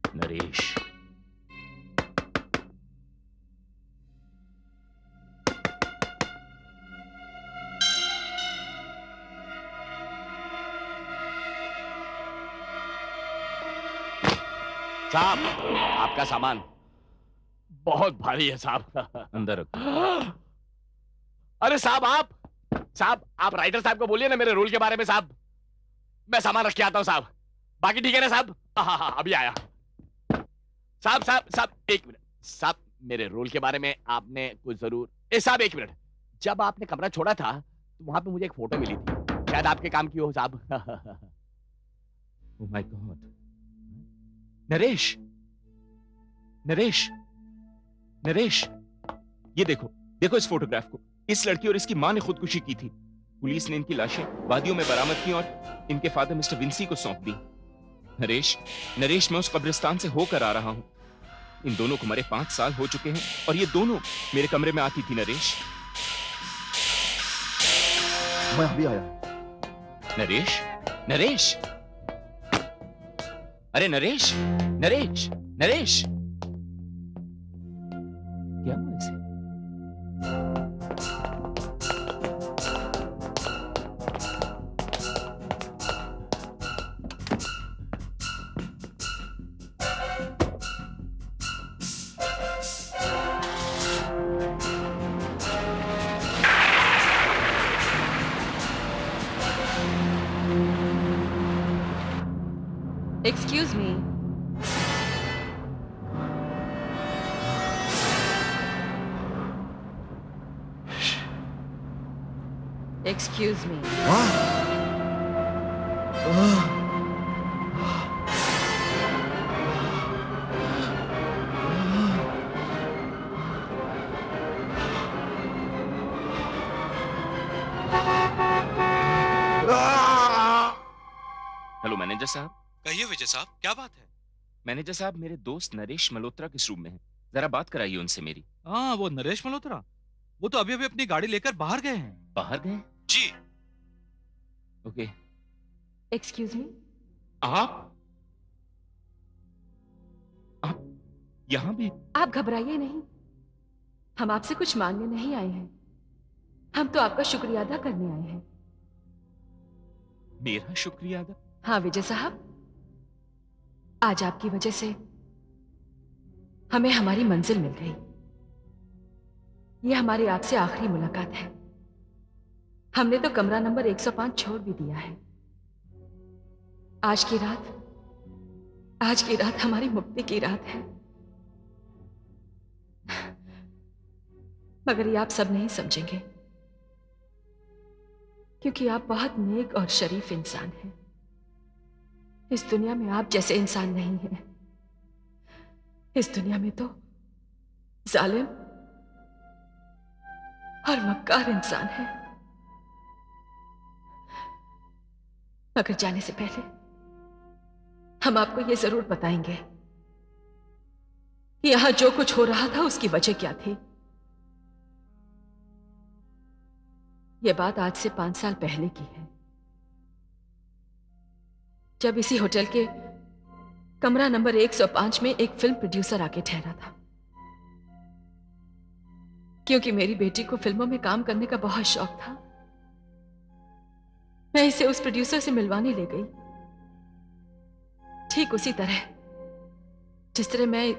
नरेश साहब आपका सामान बहुत भारी है साहब। अंदर रखो। अरे साहब आप राइटर साहब को बोलिए ना मेरे रोल के बारे में साहब। मैं सामान रख के आता हूं साहब। बाकी ठीक है ना साहब? हाँ अभी आया। साहब एक मिनट साहब, मेरे रोल के बारे में आपने कुछ जरूर साहब एक मिनट, जब आपने कमरा छोड़ा था तो वहां पे मुझे एक फोटो मिली थी, शायद आपके काम की हो साहब। Oh my God. Naresh Naresh, Naresh, ये देखो, देखो इस फोटोग्राफ को। इस लड़की और इसकी मां ने खुदकुशी की थी। पुलिस ने इनकी लाशें वादियों में बरामद की और इनके फादर मिस्टर विंसी को सौंप दी। नरेश, नरेश, मैं उस कब्रिस्तान से होकर आ रहा हूं। इन दोनों को मरे 5 साल हो चुके हैं और ये दोनों मेरे कमरे में आती थी। नरेश, मैं अभी आया। नरेश, नरेश, अरे नरेश, नरेश, नरेश, क्या हुआ इसे? Excuse me. Excuse me. Hello manager साहब। कहिए विजय साहब, क्या बात है? मैनेजर साहब, मेरे दोस्त नरेश मल्होत्रा किस रूम में हैं? जरा बात कराइए उनसे मेरी। हाँ, वो नरेश मल्होत्रा, वो तो अभी अभी अपनी गाड़ी लेकर बाहर गए हैं। बाहर गए? जी। ओके। Excuse me. आप यहां भी? आप घबराइए नहीं, हम आपसे कुछ मांगने नहीं आए हैं, हम तो आपका शुक्रिया अदा करने आए हैं। मेरा शुक्रिया अदा? हाँ विजय साहब, आज आपकी वजह से हमें हमारी मंजिल मिल गई। यह हमारी आपसे आखिरी मुलाकात है। हमने तो कमरा नंबर 105 छोड़ भी दिया है। आज की रात हमारी मुक्ति की रात है। मगर ये आप सब नहीं समझेंगे, क्योंकि आप बहुत नेक और शरीफ इंसान हैं। इस दुनिया में आप जैसे इंसान नहीं हैं। इस दुनिया में तो जालिम और मक्कार इंसान है। मगर जाने से पहले हम आपको यह जरूर बताएंगे कि यहां जो कुछ हो रहा था उसकी वजह क्या थी। यह बात आज से 5 साल पहले की है, जब इसी होटल के कमरा नंबर 105 में एक फिल्म प्रोड्यूसर आके ठहरा था। क्योंकि मेरी बेटी को फिल्मों में काम करने का बहुत शौक था, मैं इसे उस प्रोड्यूसर से मिलवाने ले गई। ठीक उसी तरह जिस तरह मैं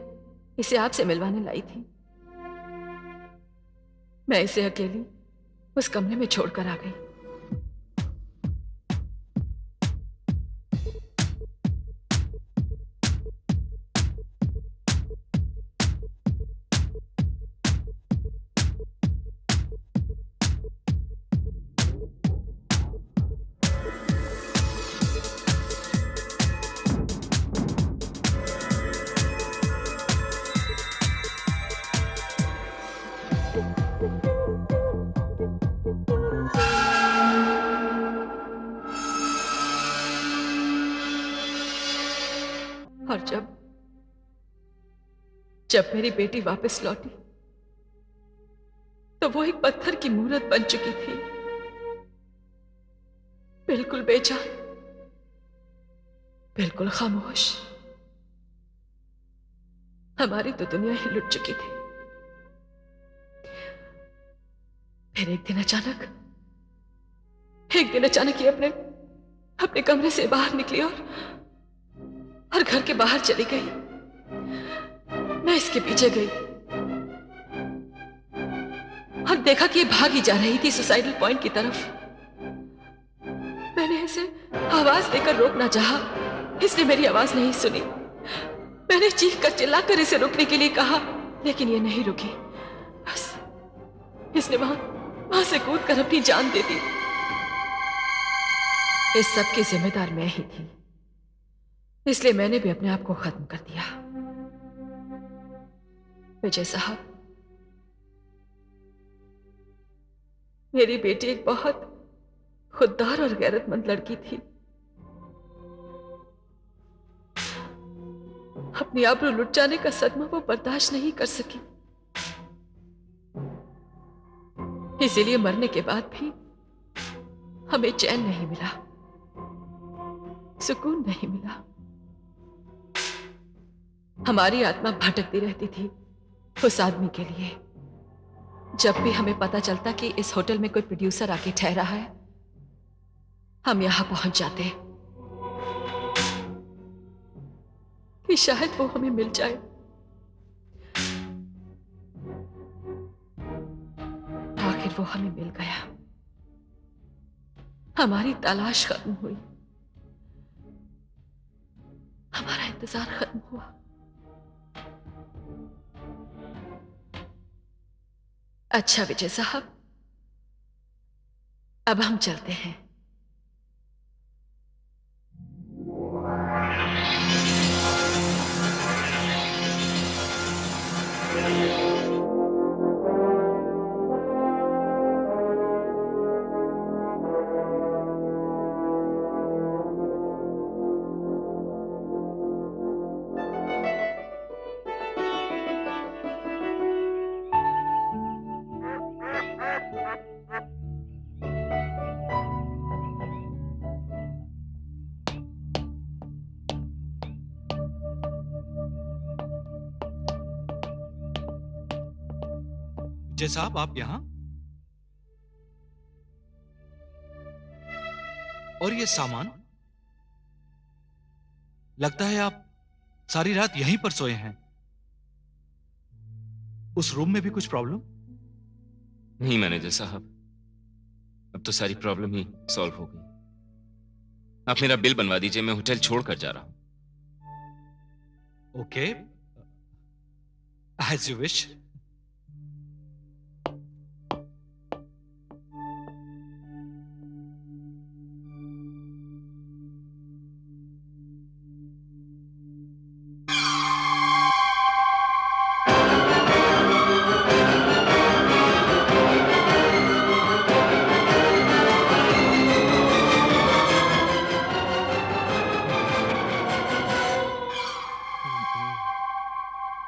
इसे आपसे मिलवाने लाई थी। मैं इसे अकेली उस कमरे में छोड़कर आ गई। और जब मेरी बेटी वापस लौटी तो वो एक पत्थर की मूरत बन चुकी थी, बिल्कुल बेजान, बिल्कुल खामोश। हमारी तो दुनिया ही लुट चुकी थी। फिर एक दिन अचानक ये अपने कमरे से बाहर निकली और घर के बाहर चली गई। मैं इसके पीछे गई और देखा कि ये भागी जा रही थी सुसाइडल पॉइंट की तरफ। मैंने इसे आवाज देकर रोकना चाहा, इसने मेरी आवाज नहीं सुनी। मैंने चीख कर चिल्लाकर इसे रुकने के लिए कहा, लेकिन ये नहीं रुकी। बस इसने वहां से कूद कर अपनी जान दे दी। इस सब की जिम्मेदार मैं ही थी, इसलिए मैंने भी अपने आप को खत्म कर दिया। विजय साहब, मेरी बेटी एक बहुत खुददार और गैरतमंद लड़की थी। अपनी आबरू लुट जाने का सदमा वो बर्दाश्त नहीं कर सकी, इसीलिए मरने के बाद भी हमें चैन नहीं मिला, सुकून नहीं मिला। हमारी आत्मा भटकती रहती थी उस आदमी के लिए। जब भी हमें पता चलता कि इस होटल में कोई प्रोड्यूसर आके ठहरा है, हम यहां पहुंच जाते कि शायद वो हमें मिल जाए। आखिर वो हमें मिल गया, हमारी तलाश खत्म हुई, हमारा इंतजार खत्म हुआ। अच्छा विजय साहब, अब हम चलते हैं। विजय साहब, आप यहां? और ये सामान? लगता है आप सारी रात यहीं पर सोए हैं। उस रूम में भी कुछ प्रॉब्लम? नहीं मैनेजर साहब, अब तो सारी प्रॉब्लम ही सॉल्व हो गई। आप मेरा बिल बनवा दीजिए, मैं होटल छोड़कर जा रहा हूं। Okay, as you wish.